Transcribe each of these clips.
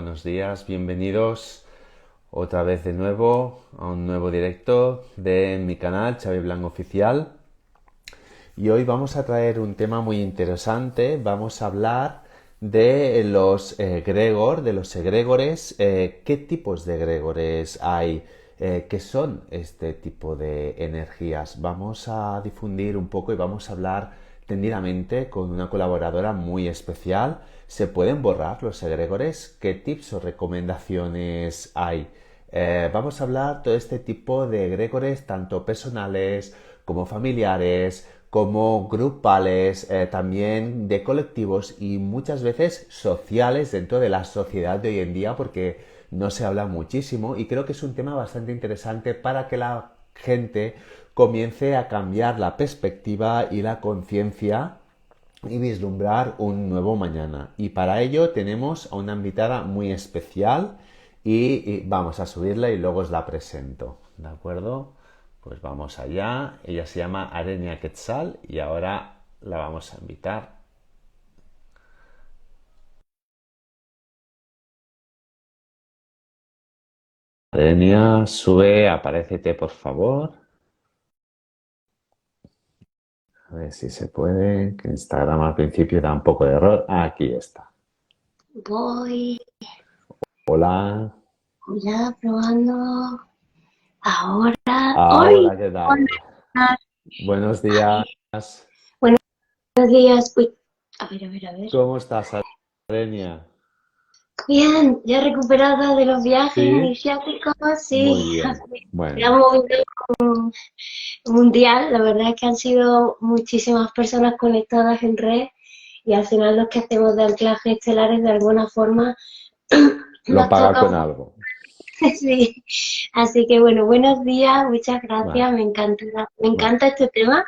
buenos días, bienvenidos otra vez de nuevo a un nuevo directo de mi canal Xavi Blanco Oficial. Y hoy vamos a traer un tema muy interesante. Vamos a hablar de los egregor, de los egregores. ¿Qué tipos de egregores hay? ¿Qué son este tipo de energías? Vamos a difundir un poco y vamos a hablar tendidamente con una colaboradora muy especial. ¿Se pueden borrar los egregores? ¿Qué tips o recomendaciones hay? Vamos a hablar todo este tipo de egregores, tanto personales como familiares, como grupales, también de colectivos y muchas veces sociales dentro de la sociedad de hoy en día, porque no se habla muchísimo y creo que es un tema bastante interesante para que la gente comience a cambiar la perspectiva y la conciencia y vislumbrar un nuevo mañana. Y para ello tenemos a una invitada muy especial y vamos a subirla y luego os la presento. ¿De acuerdo? Pues vamos allá. Ella se llama Arenia Quetzal y ahora la vamos a invitar. Arenia, sube, apárecete por favor. A ver si se puede, que Instagram al principio da un poco de error. Aquí está. Voy Hola. ya probando. Ahora, hoy. Ahora, ¿qué tal? Hola. Buenos días. Ay, buenos días. Uy, a ver. ¿Cómo estás, Arenia? Bien, ya recuperada de los viajes Sí, iniciáticos, muy sí. bien. Era Bueno, un momento mundial. La verdad es que han sido muchísimas personas conectadas en red y al final los que hacemos de anclaje estelares de alguna forma lo nos paga toca. con algo. Sí, así que bueno, buenos días, muchas Vale, gracias, me vale. encanta este tema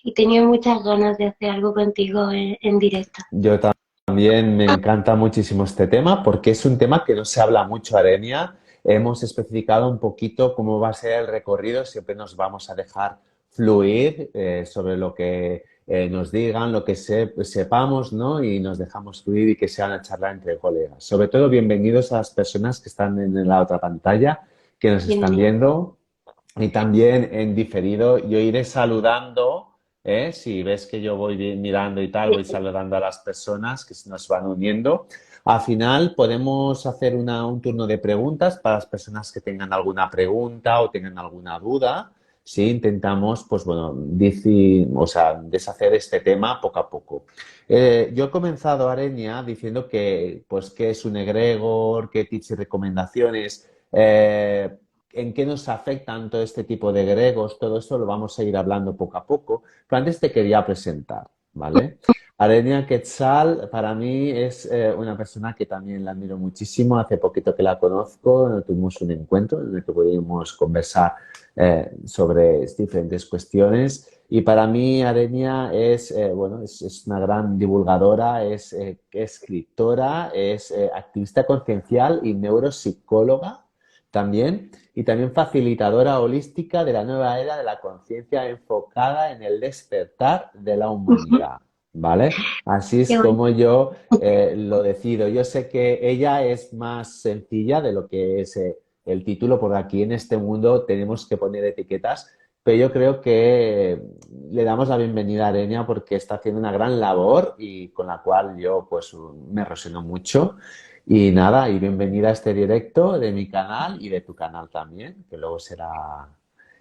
y tenía muchas ganas de hacer algo contigo en directo. Yo también me encanta muchísimo este tema porque es un tema que no se habla mucho, Arenia. Hemos especificado un poquito cómo va a ser el recorrido. Siempre nos vamos a dejar fluir sobre lo que nos digan, lo que sepamos, ¿no? Y nos dejamos fluir y que sea una charla entre colegas. Sobre todo, bienvenidos a las personas que están en la otra pantalla, que nos están Bienvenido. viendo. Y también en diferido, yo iré saludando, ¿eh? Si ves que yo voy mirando y tal, voy saludando a las personas que se nos van uniendo. Al final podemos hacer un turno de preguntas para las personas que tengan alguna pregunta o tengan alguna duda. Sí, intentamos, pues bueno, o sea, deshacer este tema poco a poco. Yo he comenzado, Arenia, diciendo que, pues, qué es un egregor, qué tips y recomendaciones. En qué nos afectan todo este tipo de gregos, todo eso lo vamos a ir hablando poco a poco. Pero antes te quería presentar, ¿vale? Arenia Quetzal para mí es una persona que también la admiro muchísimo. Hace poquito que la conozco, tuvimos un encuentro en el que pudimos conversar sobre diferentes cuestiones. Y para mí Arenia es, bueno, es una gran divulgadora, es escritora, es activista conciencial y neuropsicóloga también, y también facilitadora holística de la nueva era de la conciencia enfocada en el despertar de la humanidad, ¿vale? Así es Qué bueno. como yo lo decido. Yo sé que ella es más sencilla de lo que es el título, porque aquí en este mundo tenemos que poner etiquetas, pero yo creo que le damos la bienvenida a Arenia porque está haciendo una gran labor y con la cual yo pues me resueno mucho. Y nada, y bienvenida a este directo de mi canal y de tu canal también, que luego será...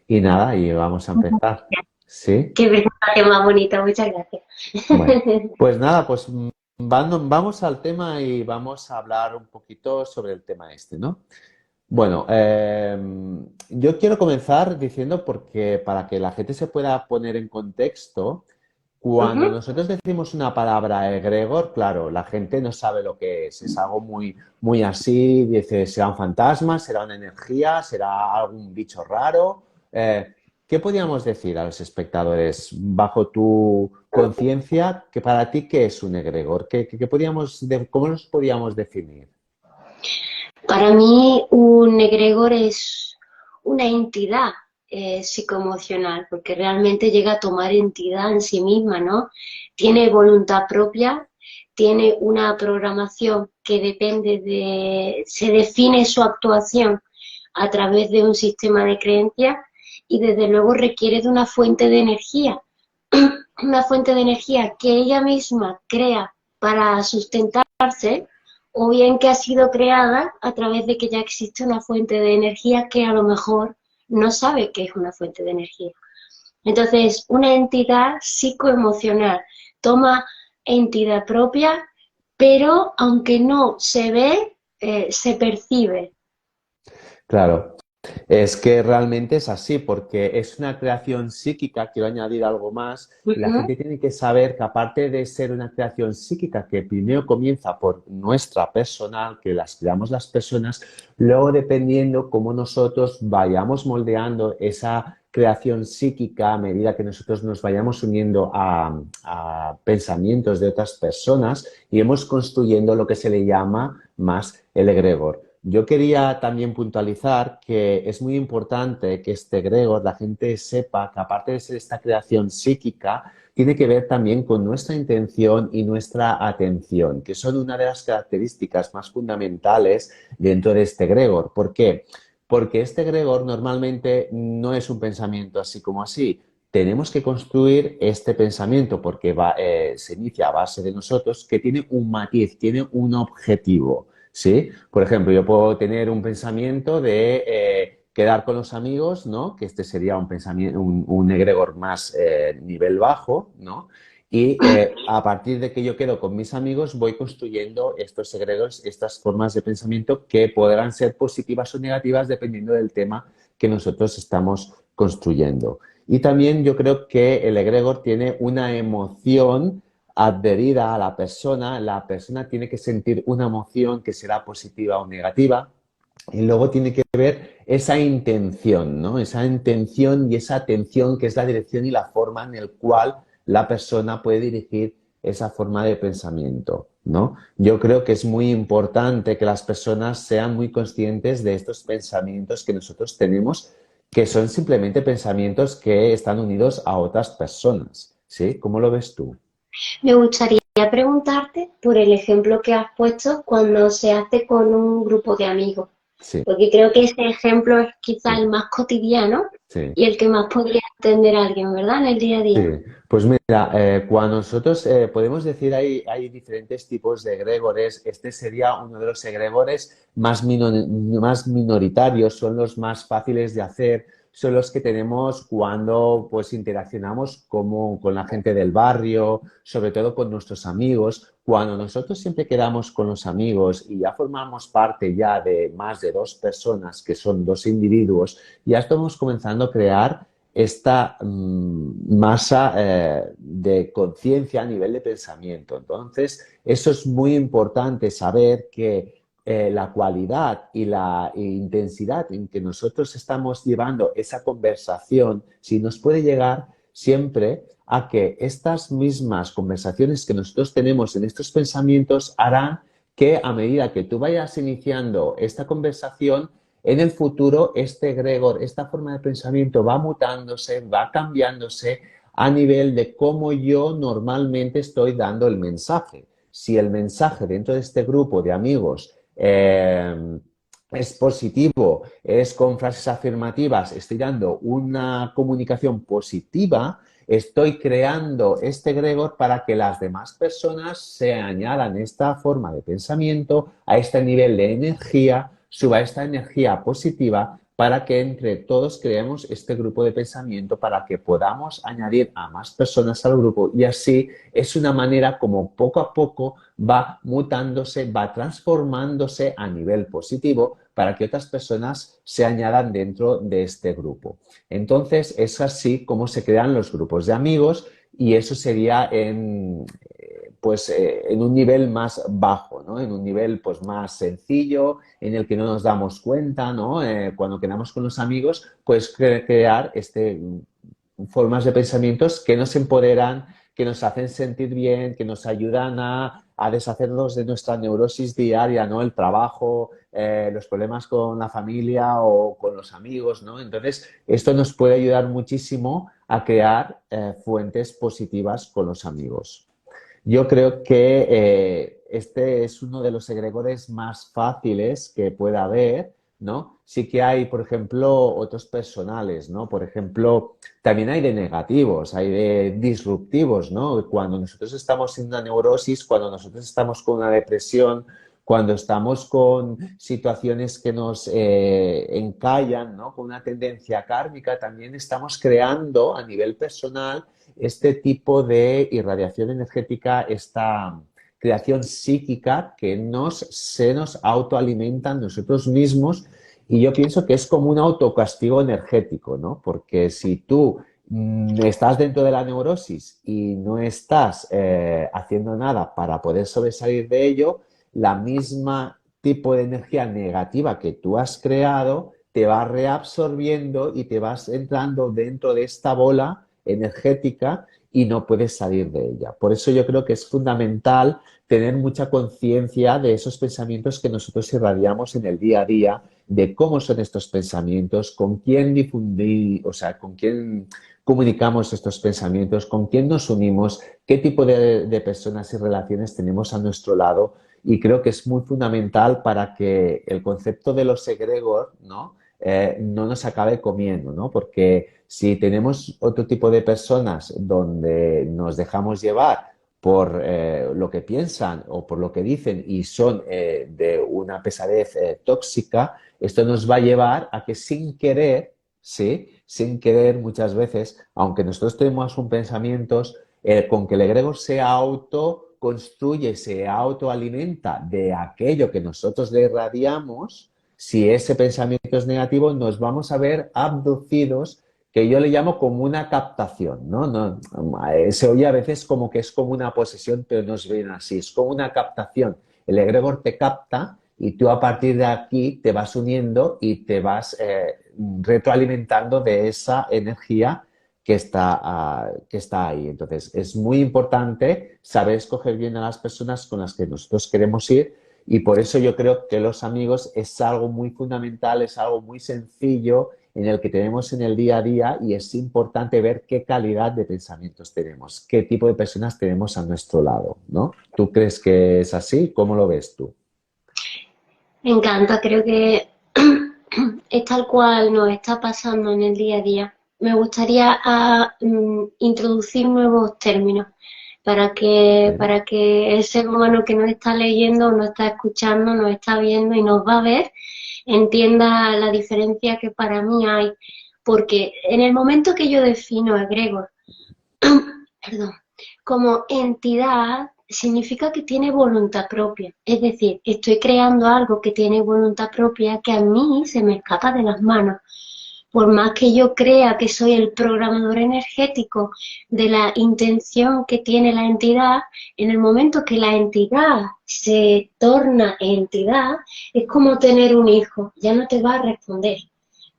Y nada, y vamos a empezar. ¿Sí? Qué presentación más bonita, muchas gracias. Bueno, pues nada, pues vamos al tema y vamos a hablar un poquito sobre el tema este, ¿no? Bueno, yo quiero comenzar diciendo porque para que la gente se pueda poner en contexto, cuando Ujú. nosotros decimos una palabra egregor, claro, la gente no sabe lo que es algo muy, muy así, dice, será un fantasma, será una energía, será algún bicho raro. ¿Qué podríamos decir a los espectadores bajo tu conciencia que para ti qué es un egregor? ¿Cómo nos podríamos definir? Para mí, un egregor es una entidad psicoemocional, porque realmente llega a tomar entidad en sí misma, ¿no? Tiene voluntad propia tiene una programación que depende se define su actuación a través de un sistema de creencias y desde luego requiere de una fuente de energía, una fuente de energía que ella misma crea para sustentarse o bien que ha sido creada a través de que ya existe una fuente de energía que a lo mejor no sabe que es una fuente de energía. Entonces, una entidad psicoemocional toma entidad propia, pero aunque no se ve, se percibe. Claro, es que realmente es así, porque es una creación psíquica, quiero añadir algo más, y la Ujú. gente tiene que saber que aparte de ser una creación psíquica que primero comienza por nuestra personal, que las creamos las personas, luego dependiendo cómo nosotros vayamos moldeando esa creación psíquica a medida que nosotros nos vayamos uniendo a pensamientos de otras personas, iremos construyendo lo que se le llama más el egregor. Yo quería también puntualizar que es muy importante que este egregor, la gente sepa que aparte de ser esta creación psíquica, tiene que ver también con nuestra intención y nuestra atención, que son una de las características más fundamentales dentro de este egregor. ¿Por qué? Porque este egregor normalmente no es un pensamiento así como así. Tenemos que construir este pensamiento porque se inicia a base de nosotros, que tiene un matiz, tiene un objetivo. ¿Sí? Por ejemplo, yo puedo tener un pensamiento de quedar con los amigos, ¿no? Que este sería un pensamiento, un egregor más nivel bajo, ¿no? Y a partir de que yo quedo con mis amigos, voy construyendo estos egregores, estas formas de pensamiento que podrán ser positivas o negativas dependiendo del tema que nosotros estamos construyendo. Y también yo creo que el egregor tiene una emoción adherida a la persona tiene que sentir una emoción que será positiva o negativa y luego tiene que ver esa intención, ¿no? Esa intención y esa atención que es la dirección y la forma en el cual la persona puede dirigir esa forma de pensamiento, ¿no? Yo creo que es muy importante que las personas sean muy conscientes de estos pensamientos que nosotros tenemos, que son simplemente pensamientos que están unidos a otras personas, ¿sí? ¿Cómo lo ves tú? Me gustaría preguntarte por el ejemplo que has puesto cuando se hace con un grupo de amigos, Sí, porque creo que ese ejemplo es quizá sí, el más cotidiano sí. y el que más podría entender a alguien, ¿verdad? En el día a Sí, día. pues mira, cuando nosotros podemos decir hay diferentes tipos de egregores, este sería uno de los egregores más minoritarios, son los más fáciles de hacer, son los que tenemos cuando pues interaccionamos como, con la gente del barrio, sobre todo con nuestros amigos. Cuando nosotros siempre quedamos con los amigos y ya formamos parte ya de más de dos personas, que son dos individuos, ya estamos comenzando a crear esta masa de conciencia a nivel de pensamiento. Entonces, eso es muy importante saber que la cualidad y la intensidad en que nosotros estamos llevando esa conversación, si nos puede llegar siempre a que estas mismas conversaciones que nosotros tenemos en estos pensamientos harán que a medida que tú vayas iniciando esta conversación, en el futuro, este egregor, esta forma de pensamiento va mutándose, va cambiándose a nivel de cómo yo normalmente estoy dando el mensaje. Si el mensaje dentro de este grupo de amigos es positivo, es con frases afirmativas, estoy dando una comunicación positiva, estoy creando este egregor para que las demás personas se añadan esta forma de pensamiento a este nivel de energía, suba esta energía positiva para que entre todos creemos este grupo de pensamiento para que podamos añadir a más personas al grupo y así es una manera como poco a poco va mutándose, va transformándose a nivel positivo para que otras personas se añadan dentro de este grupo. Entonces es así como se crean los grupos de amigos y eso sería en un nivel más bajo, ¿no? En un nivel pues, más sencillo, en el que no nos damos cuenta, ¿no? Cuando quedamos con los amigos, pues crear formas de pensamientos que nos empoderan, que nos hacen sentir bien, que nos ayudan a deshacernos de nuestra neurosis diaria, ¿no? El trabajo, los problemas con la familia o con los amigos, ¿no? Entonces, esto nos puede ayudar muchísimo a crear fuentes positivas con los amigos. Yo creo que este es uno de los egregores más fáciles que pueda haber, ¿no? Sí que hay, por ejemplo, otros personales, ¿no? Por ejemplo, también hay de negativos, hay de disruptivos, ¿no? Cuando nosotros estamos en una neurosis, cuando nosotros estamos con una depresión, cuando estamos con situaciones que nos encallan, ¿no? Con una tendencia kármica, también estamos creando a nivel personal este tipo de irradiación energética, esta creación psíquica que se nos autoalimenta nosotros mismos, y yo pienso que es como un autocastigo energético, ¿no? Porque si tú estás dentro de la neurosis y no estás haciendo nada para poder sobresalir de ello, la misma tipo de energía negativa que tú has creado te va reabsorbiendo y te vas entrando dentro de esta bola energética y no puedes salir de ella. Por eso yo creo que es fundamental tener mucha conciencia de esos pensamientos que nosotros irradiamos en el día a día, de cómo son estos pensamientos, con quién difundir, o sea, con quién comunicamos estos pensamientos, con quién nos unimos, qué tipo de personas y relaciones tenemos a nuestro lado. Y creo que es muy fundamental para que el concepto de los egregor, ¿no? No nos acabe comiendo, ¿no? Porque si tenemos otro tipo de personas donde nos dejamos llevar por lo que piensan o por lo que dicen y son de una pesadez tóxica, esto nos va a llevar a que sin querer, sí, sin querer muchas veces, aunque nosotros tenemos un pensamiento, con que el egregor se autoconstruye, se autoalimenta de aquello que nosotros le irradiamos, si ese pensamiento es negativo, nos vamos a ver abducidos, que yo le llamo como una captación, ¿no? No, se oye a veces como que es como una posesión, pero no es bien así, es como una captación. El egregor te capta y tú a partir de aquí te vas uniendo y te vas retroalimentando de esa energía que está ahí. Entonces, es muy importante saber escoger bien a las personas con las que nosotros queremos ir, y por eso yo creo que los amigos es algo muy fundamental, es algo muy sencillo en el que tenemos en el día a día, y es importante ver qué calidad de pensamientos tenemos, qué tipo de personas tenemos a nuestro lado, ¿no? ¿Tú crees que es así? ¿Cómo lo ves tú? Me encanta, creo que es tal cual nos está pasando en el día a día. Me gustaría introducir nuevos términos ¿Eh? para que el ser humano que nos está leyendo, nos está escuchando, nos está viendo y nos va a ver, entienda la diferencia que para mí hay. Porque en el momento que yo defino a Gregor, perdón, como entidad, significa que tiene voluntad propia. Es decir, estoy creando algo que tiene voluntad propia que a mí se me escapa de las manos. Por más que yo crea que soy el programador energético de la intención que tiene la entidad, en el momento que la entidad se torna entidad, es como tener un hijo, ya no te va a responder.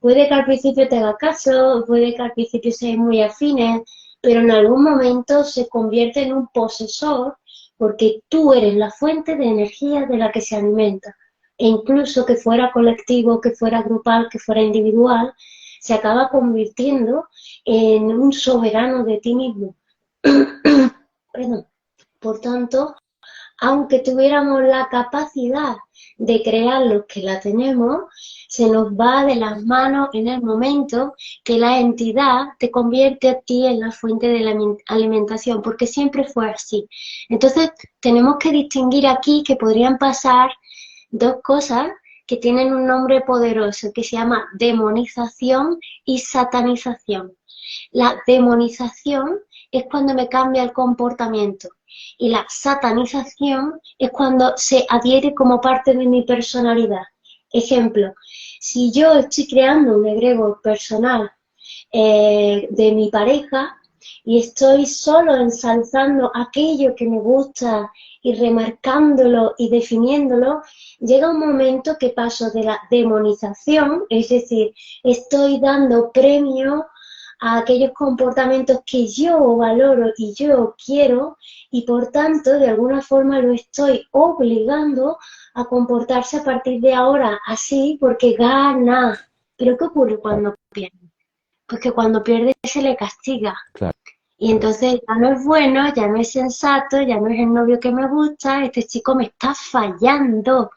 Puede que al principio te haga caso, puede que al principio seáis muy afines, pero en algún momento se convierte en un posesor porque tú eres la fuente de energía de la que se alimenta. E incluso que fuera colectivo, que fuera grupal, que fuera individual, se acaba convirtiendo en un soberano de ti mismo. Perdón. Por tanto, aunque tuviéramos la capacidad de crear lo que la tenemos, se nos va de las manos en el momento que la entidad te convierte a ti en la fuente de la alimentación, porque siempre fue así. Entonces, tenemos que distinguir aquí que podrían pasar dos cosas que tienen un nombre poderoso que se llama demonización y satanización. La demonización es cuando me cambia el comportamiento y la satanización es cuando se adhiere como parte de mi personalidad. Ejemplo, si yo estoy creando un egregor personal de mi pareja y estoy solo ensalzando aquello que me gusta y remarcándolo y definiéndolo, llega un momento que paso de la demonización, es decir, estoy dando premio a aquellos comportamientos que yo valoro y yo quiero, y por tanto de alguna forma lo estoy obligando a comportarse a partir de ahora así porque gana. Pero ¿qué ocurre Claro, cuando pierde? Pues que cuando pierde se le castiga. claro. Y entonces ya no es bueno, ya no es sensato, ya no es el novio que me gusta, este chico me está fallando.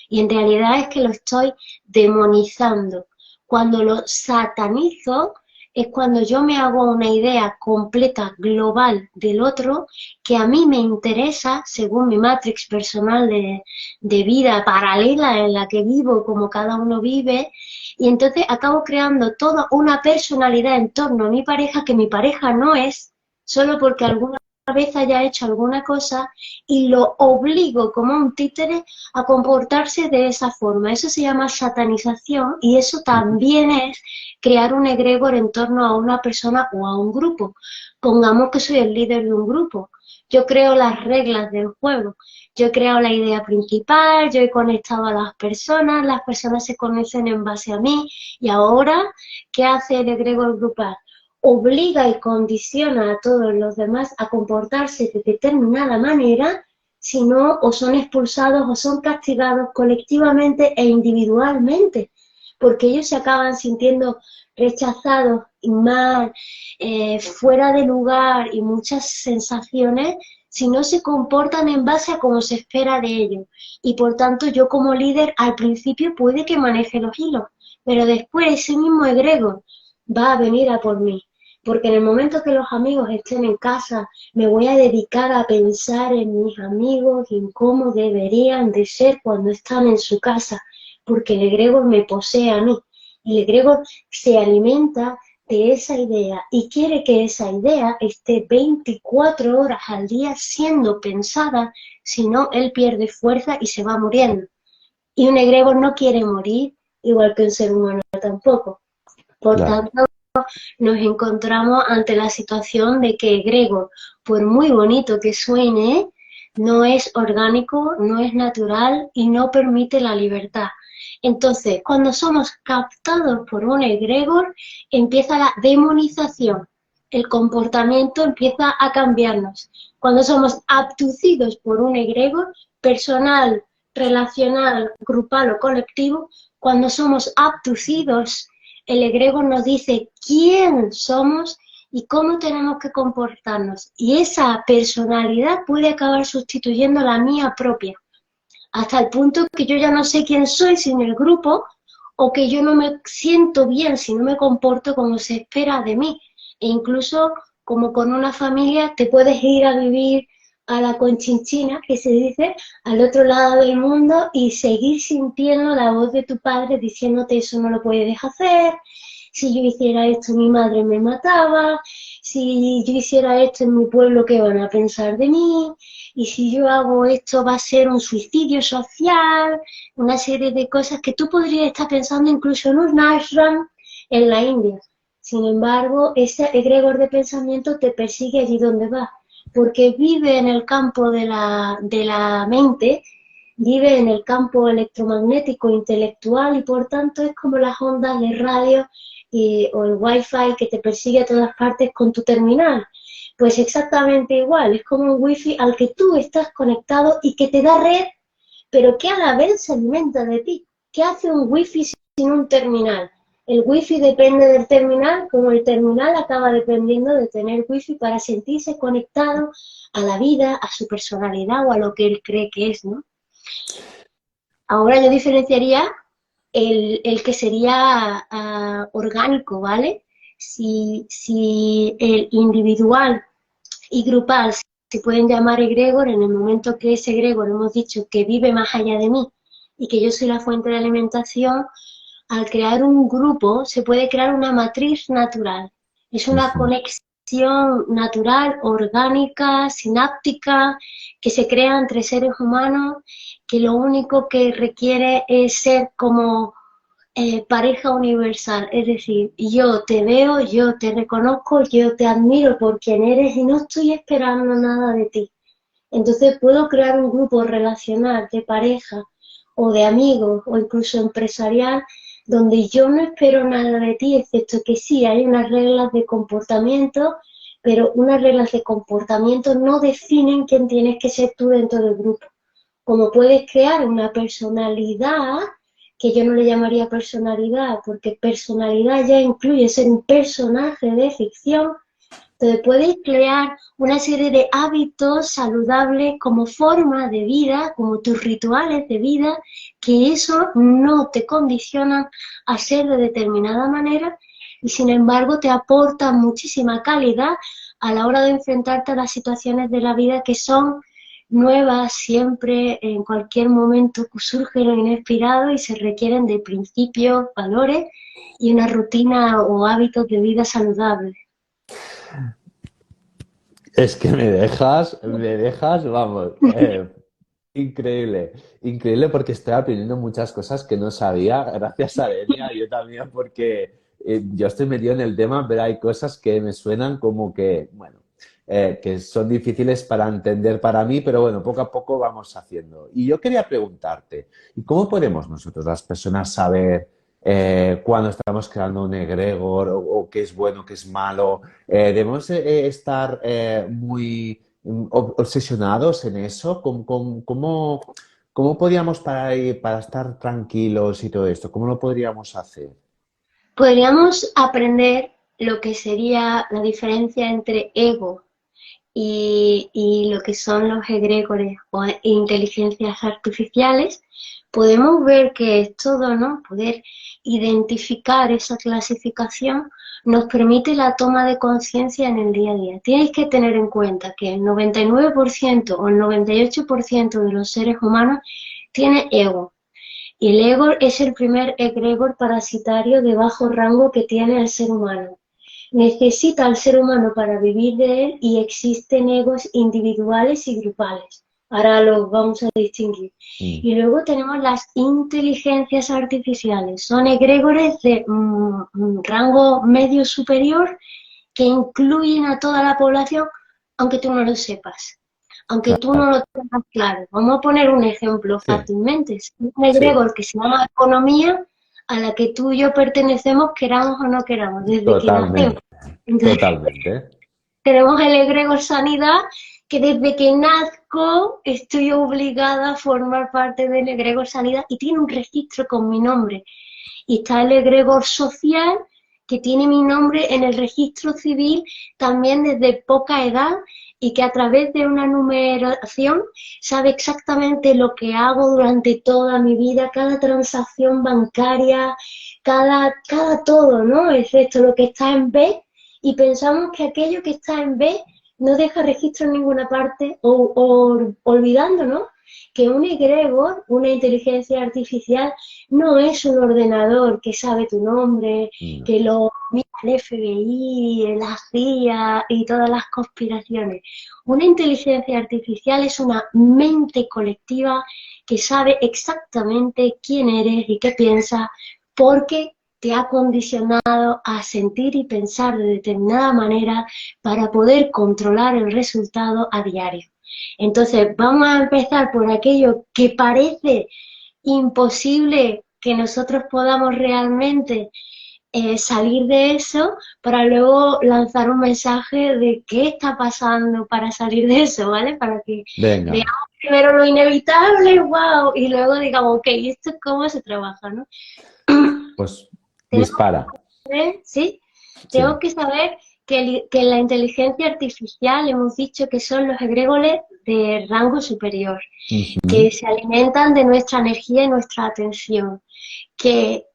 Y en realidad es que lo estoy demonizando. Cuando lo satanizo es cuando yo me hago una idea completa, global del otro, que a mí me interesa, según mi matrix personal de vida paralela en la que vivo, como cada uno vive, y entonces acabo creando toda una personalidad en torno a mi pareja que mi pareja no es, solo porque alguna vez haya hecho alguna cosa y lo obligo como un títere a comportarse de esa forma. Eso se llama satanización y eso Ujú. también es crear un egregor en torno a una persona o a un grupo. Pongamos que soy el líder de un grupo. Yo creo las reglas del juego. Yo he creado la idea principal, yo he conectado a las personas se conocen en base a mí y ahora, ¿qué hace el egregor grupal? Obliga y condiciona a todos los demás a comportarse de determinada manera, si no, o son expulsados o son castigados colectivamente e individualmente, porque ellos se acaban sintiendo rechazados y mal, fuera de lugar y muchas sensaciones si no se comportan en base a cómo se espera de ellos. Y por tanto yo como líder al principio puede que maneje los hilos, pero después ese mismo egregor va a venir a por mí. Porque en el momento que los amigos estén en casa, me voy a dedicar a pensar en mis amigos y en cómo deberían de ser cuando están en su casa, porque el egregor me posee a mí. El egregor se alimenta de esa idea y quiere que esa idea esté 24 horas al día siendo pensada, si no, él pierde fuerza y se va muriendo. Y un egregor no quiere morir, igual que un ser humano tampoco. Por Claro. tanto, nos encontramos ante la situación de que egregor, por muy bonito que suene, no es orgánico, no es natural y no permite la libertad. Entonces, cuando somos captados por un egregor, empieza la demonización. El comportamiento empieza a cambiarnos. Cuando somos abducidos por un egregor, personal, relacional, grupal o colectivo, cuando somos abducidos, el egregor nos dice quién somos y cómo tenemos que comportarnos. Y esa personalidad puede acabar sustituyendo la mía propia, hasta el punto que yo ya no sé quién soy sin el grupo o que yo no me siento bien si no me comporto como se espera de mí. E incluso como con una familia te puedes ir a vivir a la Conchinchina, que se dice, al otro lado del mundo y seguir sintiendo la voz de tu padre diciéndote eso no lo puedes hacer, si yo hiciera esto mi madre me mataba, si yo hiciera esto en mi pueblo, ¿qué van a pensar de mí? Y si yo hago esto va a ser un suicidio social, una serie de cosas que tú podrías estar pensando incluso en un ashram en la India. Sin embargo, ese egregor de pensamiento te persigue allí donde vas, porque vive en el campo de la mente, vive en el campo electromagnético intelectual y por tanto es como las ondas de radio o el wifi que te persigue a todas partes con tu terminal. Pues exactamente igual, es como un wifi al que tú estás conectado y que te da red, pero que a la vez se alimenta de ti. ¿Qué hace un wifi sin un terminal? El wifi depende del terminal, como el terminal acaba dependiendo de tener wifi para sentirse conectado a la vida, a su personalidad o a lo que él cree que es, ¿no? Ahora yo diferenciaría el que sería orgánico, ¿vale? Si el individual y grupal se pueden llamar egregor en el momento que ese egregor hemos dicho que vive más allá de mí y que yo soy la fuente de alimentación, al crear un grupo se puede crear una matriz natural. Es una Ujú. conexión natural, orgánica, sináptica, que se crea entre seres humanos, que lo único que requiere es ser como pareja universal, es decir, yo te veo, yo te reconozco, yo te admiro por quien eres y no estoy esperando nada de ti. Entonces puedo crear un grupo relacional de pareja o de amigos o incluso empresarial donde yo no espero nada de ti, excepto que sí hay unas reglas de comportamiento, pero unas reglas de comportamiento no definen quién tienes que ser tú dentro del grupo. Como puedes crear una personalidad, que yo no le llamaría personalidad, porque personalidad ya incluye ser un personaje de ficción, Entonces puedes crear una serie de hábitos saludables como forma de vida, como tus rituales de vida, que eso no te condicionan a ser de determinada manera y sin embargo te aporta muchísima calidad a la hora de enfrentarte a las situaciones de la vida que son nuevas siempre, en cualquier momento surgen lo inesperado y se requieren de principios, valores y una rutina o hábitos de vida saludables. Es que me dejas, vamos, increíble, increíble porque estoy aprendiendo muchas cosas que no sabía, gracias a Enia, yo también porque yo estoy metido en el tema, pero hay cosas que me suenan como que, bueno, que son difíciles para entender para mí, pero bueno, poco a poco vamos haciendo. Y yo quería preguntarte, ¿y cómo podemos nosotros, las personas, saber cuando estamos creando un egregor o qué es bueno, qué es malo? ¿Debemos estar muy obsesionados en eso? ¿Cómo podríamos para estar tranquilos y todo esto? ¿Cómo lo podríamos hacer? Podríamos aprender lo que sería la diferencia entre ego y lo que son los egregores o inteligencias artificiales. Podemos ver que es todo, ¿no? Poder identificar esa clasificación nos permite la toma de conciencia en el día a día. Tienes que tener en cuenta que el 99% o el 98% de los seres humanos tiene ego. Y el ego es el primer egregor parasitario de bajo rango que tiene el ser humano. Necesita al ser humano para vivir de él y existen egos individuales y grupales. Ahora los vamos a distinguir. Mm, Y luego tenemos las inteligencias artificiales. Son egregores de rango medio superior que incluyen a toda la población, aunque tú no lo sepas, aunque tú no claro, lo tengas claro. Vamos a poner un ejemplo sí, fácilmente. Es un sí, egregor que se llama economía, a la que tú y yo pertenecemos, queramos o no queramos, desde que nacemos. totalmente, Entonces, totalmente. tenemos el egregor sanidad, que desde que nazco estoy obligada a formar parte del egregor sanidad y tiene un registro con mi nombre. Y está el egregor social, que tiene mi nombre en el registro civil también desde poca edad y que a través de una numeración sabe exactamente lo que hago durante toda mi vida, cada transacción bancaria, cada todo, ¿no? Excepto lo que está en B, y pensamos que aquello que está en B no deja registro en ninguna parte, o olvidando, ¿no? Que un egregor, una inteligencia artificial, no es un ordenador que sabe tu nombre, Mm. que lo mira el FBI, la CIA y todas las conspiraciones. Una inteligencia artificial es una mente colectiva que sabe exactamente quién eres y qué piensas porque te ha condicionado a sentir y pensar de determinada manera para poder controlar el resultado a diario. Entonces, vamos a empezar por aquello que parece imposible que nosotros podamos realmente salir de eso para luego lanzar un mensaje de qué está pasando para salir de eso, ¿vale? Para que veamos Venga, primero lo inevitable, wow, y luego digamos, ok, ¿esto es cómo se trabaja, no? pues Tenemos dispara. que saber, ¿sí? Tenemos Sí. que saber que la inteligencia artificial hemos dicho que son los egregores de rango superior, que Ujú. se alimentan de nuestra energía y nuestra atención, que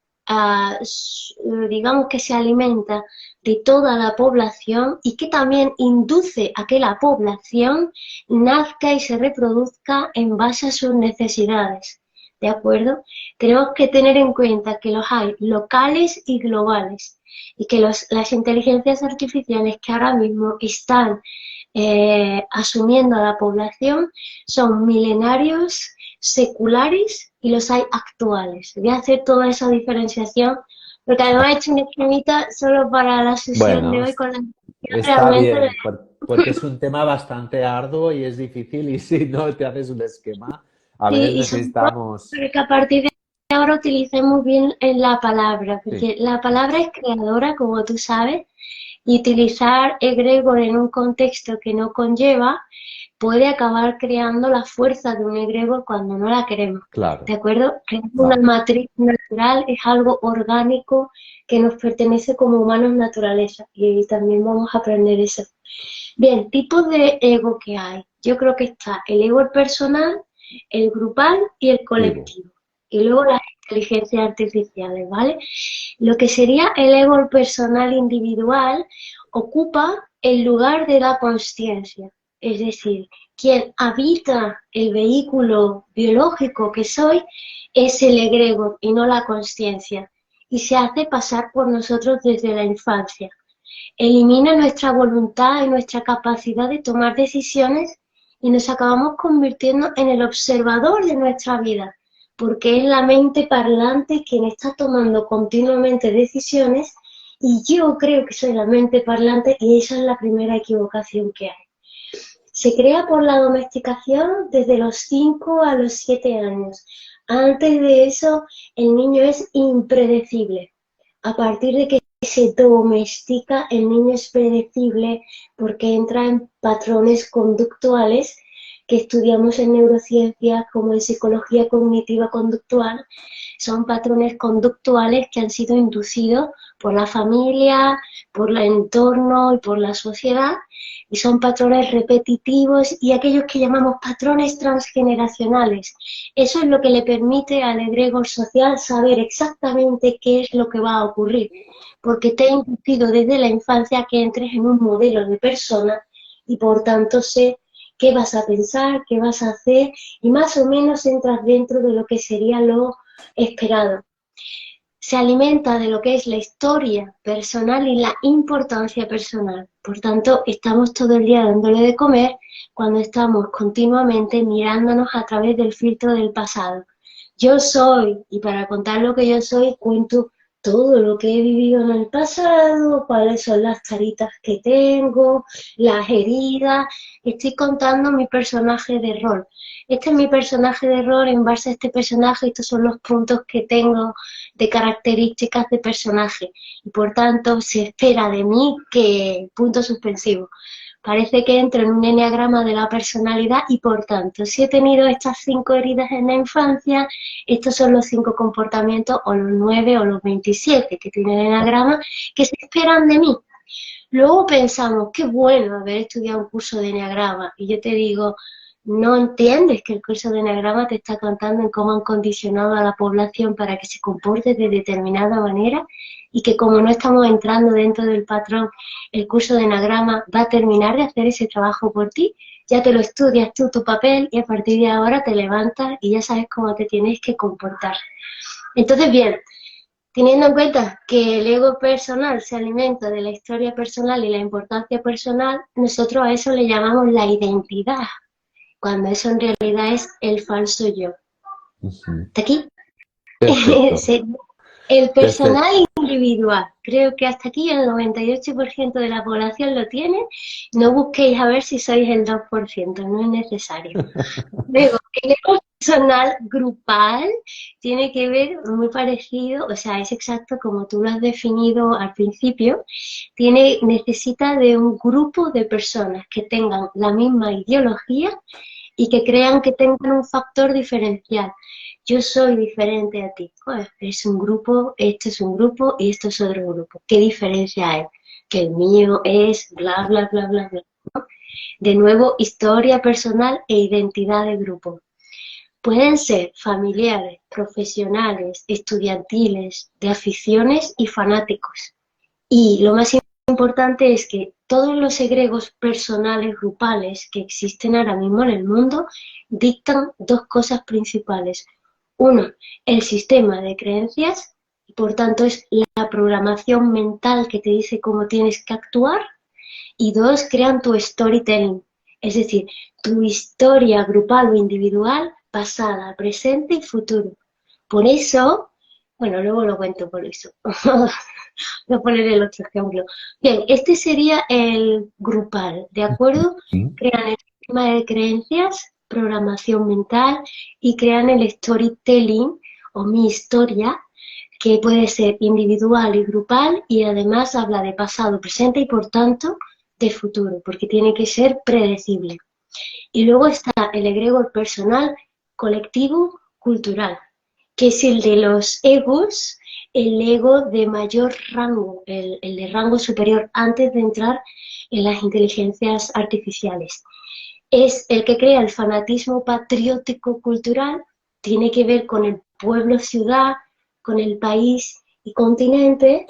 digamos que se alimenta de toda la población y que también induce a que la población nazca y se reproduzca en base a sus necesidades. ¿De acuerdo? Tenemos que tener en cuenta que los hay locales y globales y que las inteligencias artificiales que ahora mismo están asumiendo a la población son milenarios, seculares y los hay actuales. Voy a hacer toda esa diferenciación porque además he hecho una esquemita solo para la sesión de Bueno, hoy con la está realmente de... bien, porque es un tema bastante arduo y es difícil y si no te haces un esquema, a veces Sí, y sobre todo necesitamos... para que a partir de ahora utilicemos bien la palabra, Sí, porque la palabra es creadora, como tú sabes, y utilizar egregor en un contexto que no conlleva puede acabar creando la fuerza de un egregor cuando no la queremos. ¿De claro, acuerdo? Crear una vale. matriz natural es algo orgánico que nos pertenece como humanos naturaleza y también vamos a aprender eso. Bien, tipos de ego que hay. Yo creo que está el ego personal, el grupal y el Vivo. colectivo. Y luego las inteligencias artificiales, ¿vale? Lo que sería el ego personal individual ocupa el lugar de la consciencia. Es decir, quien habita el vehículo biológico que soy es el egregor y no la consciencia. Y se hace pasar por nosotros desde la infancia. Elimina nuestra voluntad y nuestra capacidad de tomar decisiones y nos acabamos convirtiendo en el observador de nuestra vida, porque es la mente parlante quien está tomando continuamente decisiones y yo creo que soy la mente parlante y esa es la primera equivocación que hay. Se crea por la domesticación desde los 5 a los 7 años. Antes de eso, el niño es impredecible. A partir de que se domestica, el niño es predecible porque entra en patrones conductuales que estudiamos en neurociencias como en psicología cognitiva conductual. Son patrones conductuales que han sido inducidos por la familia, por el entorno y por la sociedad, y son patrones repetitivos y aquellos que llamamos patrones transgeneracionales. Eso es lo que le permite al egregor social saber exactamente qué es lo que va a ocurrir, porque te ha inducido desde la infancia que entres en un modelo de persona y por tanto sé qué vas a pensar, qué vas a hacer y más o menos entras dentro de lo que sería lo esperado. Se alimenta de lo que es la historia personal y la importancia personal. Por tanto, estamos todo el día dándole de comer cuando estamos continuamente mirándonos a través del filtro del pasado. Yo soy, y para contar lo que yo soy, cuento todo lo que he vivido en el pasado, cuáles son las taritas que tengo, las heridas. Estoy contando mi personaje de rol. Este es mi personaje de rol, en base a este personaje, estos son los puntos que tengo de características de personaje. Y por tanto, se espera de mí que, punto suspensivo, parece que entro en un eneagrama de la personalidad y por tanto, si he tenido estas 5 heridas en la infancia, estos son los 5 comportamientos o los 9 o los 27 que tiene el eneagrama que se esperan de mí. Luego pensamos, qué bueno haber estudiado un curso de eneagrama y yo te digo, no entiendes que el curso de eneagrama te está contando en cómo han condicionado a la población para que se comporte de determinada manera y que como no estamos entrando dentro del patrón, el curso de eneagrama va a terminar de hacer ese trabajo por ti. Ya te lo estudias tú, tu papel, y a partir de ahora te levantas y ya sabes cómo te tienes que comportar. Entonces, bien, teniendo en cuenta que el ego personal se alimenta de la historia personal y la importancia personal, nosotros a eso le llamamos la identidad, cuando eso en realidad es el falso yo. Ujú. ¿Hasta aquí? Perfecto. El Perfecto. personal individual, creo que hasta aquí el 98% de la población lo tiene. No busquéis a ver si sois el 2%, no es necesario. Luego, el ego personal grupal tiene que ver muy parecido, o sea, es exacto como tú lo has definido al principio, necesita de un grupo de personas que tengan la misma ideología y que crean que tengan un factor diferencial. Yo soy diferente a ti. Pues es un grupo, este es un grupo y esto es otro grupo. ¿Qué diferencia hay? Que el mío es bla, bla, bla, bla, bla. De nuevo, historia personal e identidad de grupo. Pueden ser familiares, profesionales, estudiantiles, de aficiones y fanáticos. Y lo más importante es que todos los egregos personales grupales que existen ahora mismo en el mundo dictan 2 cosas principales. Uno, el sistema de creencias, y por tanto es la programación mental que te dice cómo tienes que actuar. Y 2, crean tu storytelling, es decir, tu historia grupal o individual, pasada, presente y futuro. Por eso, bueno, luego lo cuento por eso. Voy a poner el otro ejemplo. Bien, este sería el grupal, ¿de acuerdo? Ujú. Crean el sistema de creencias, programación mental y crean el storytelling o mi historia, que puede ser individual y grupal y además habla de pasado, presente y por tanto de futuro, porque tiene que ser predecible. Y luego está el egregor personal, colectivo, cultural, que es el de los egos el ego de mayor rango, el de rango superior, antes de entrar en las inteligencias artificiales. Es el que crea el fanatismo patriótico cultural, tiene que ver con el pueblo-ciudad, con el país y continente,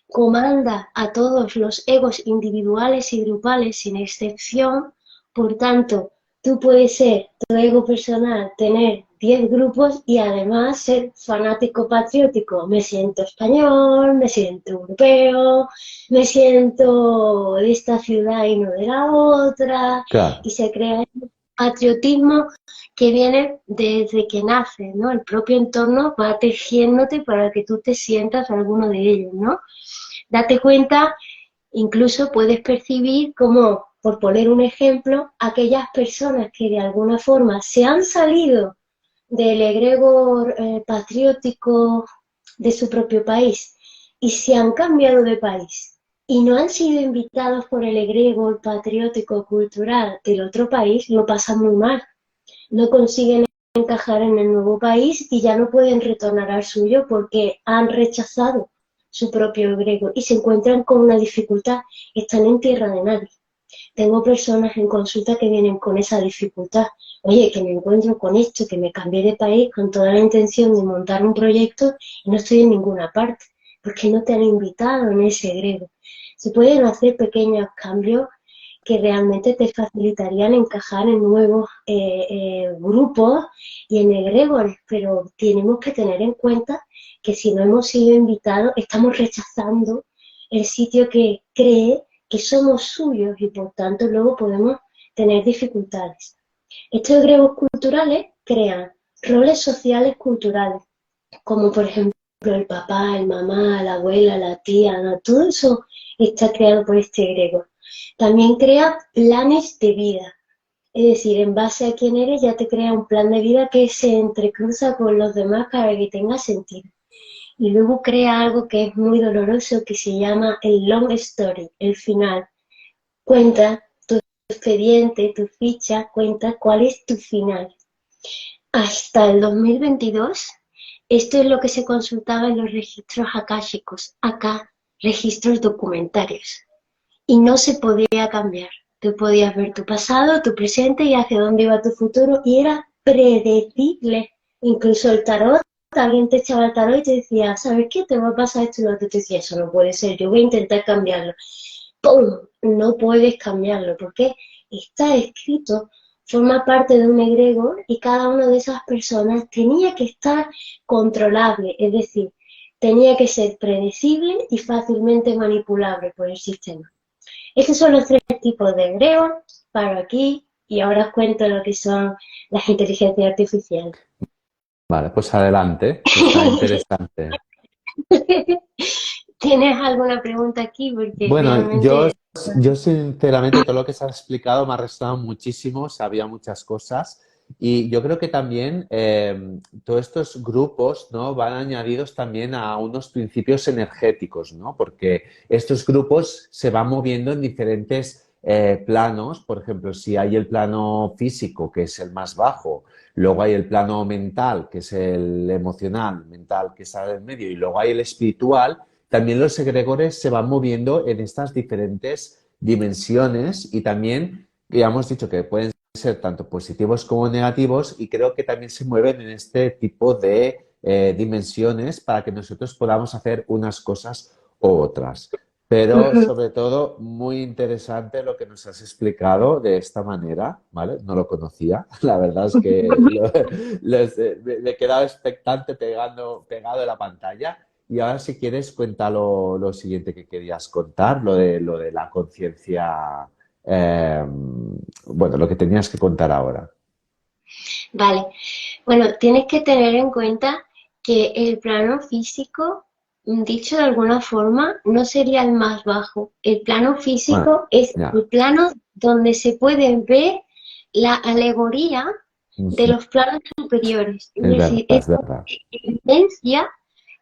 comanda a todos los egos individuales y grupales sin excepción. Por tanto, tú puedes ser tu ego personal, tener 10 grupos y además ser fanático patriótico. Me siento español, me siento europeo, me siento de esta ciudad y no de la otra, Claro, y se crea un patriotismo que viene desde que naces, ¿no? El propio entorno va tejiéndote para que tú te sientas alguno de ellos, ¿no? Date cuenta, incluso puedes percibir como, por poner un ejemplo, aquellas personas que de alguna forma se han salido del egregor patriótico de su propio país y se han cambiado de país y no han sido invitados por el egregor patriótico cultural del otro país, lo pasan muy mal. No consiguen encajar en el nuevo país y ya no pueden retornar al suyo porque han rechazado su propio griego y se encuentran con una dificultad, están en tierra de nadie. Tengo personas en consulta que vienen con esa dificultad. Oye, que me encuentro con esto, que me cambié de país con toda la intención de montar un proyecto y no estoy en ninguna parte, porque no te han invitado en ese griego. Se pueden hacer pequeños cambios que realmente te facilitarían encajar en nuevos grupos y en egregores, pero tenemos que tener en cuenta que si no hemos sido invitados, estamos rechazando el sitio que cree que somos suyos y por tanto luego podemos tener dificultades. Estos egregores culturales crean roles sociales culturales, como por ejemplo el papá, el mamá, la abuela, la tía, ¿no? Todo eso está creado por este egregor. También crea planes de vida, es decir, en base a quién eres ya te crea un plan de vida que se entrecruza con los demás para que tenga sentido. Y luego crea algo que es muy doloroso que se llama el long story, el final. Cuenta tu expediente, tu ficha, cuenta cuál es tu final. Hasta el 2022, esto es lo que se consultaba en los registros akáshicos, acá, registros documentarios. Y no se podía cambiar. Tú podías ver tu pasado, tu presente y hacia dónde iba tu futuro y era predecible. Incluso el tarot, alguien te echaba el tarot y te decía, ¿sabes qué? Te va a pasar esto y lo otro. Te decía, eso no puede ser, yo voy a intentar cambiarlo. ¡Pum! No puedes cambiarlo porque está escrito, forma parte de un egregor y cada una de esas personas tenía que estar controlable, es decir, tenía que ser predecible y fácilmente manipulable por el sistema. Esos son los tres tipos de egregor, paro aquí y ahora os cuento lo que son las inteligencias artificiales. vale, pues adelante, que está interesante. ¿Tienes alguna pregunta aquí? Porque Bueno, yo, realmente... yo sinceramente todo lo que se ha explicado me ha resonado muchísimo, sabía muchas cosas y yo creo que también todos estos grupos, ¿no? Van añadidos también a unos principios energéticos, ¿no? Porque estos grupos se van moviendo en diferentes planos, por ejemplo, si hay el plano físico, que es el más bajo, luego hay el plano mental, que es el emocional, mental, que está en medio, y luego hay el espiritual. También los egregores se van moviendo en estas diferentes dimensiones y también, ya hemos dicho que pueden ser tanto positivos como negativos y creo que también se mueven en este tipo de dimensiones para que nosotros podamos hacer unas cosas u otras. Pero sobre todo, muy interesante lo que nos has explicado de esta manera, ¿vale? No lo conocía, la verdad es que me he quedado expectante pegado en la pantalla. Y ahora, si quieres, cuenta lo siguiente que querías contar, lo de la conciencia, bueno, lo que tenías que contar ahora. Vale, bueno, tienes que tener en cuenta que el plano físico, dicho de alguna forma, no sería el más bajo. El plano Bueno, físico es ya, el plano donde se puede ver la alegoría de ujú, los planos superiores. Es es decir, verdad, es es verdad. evidencia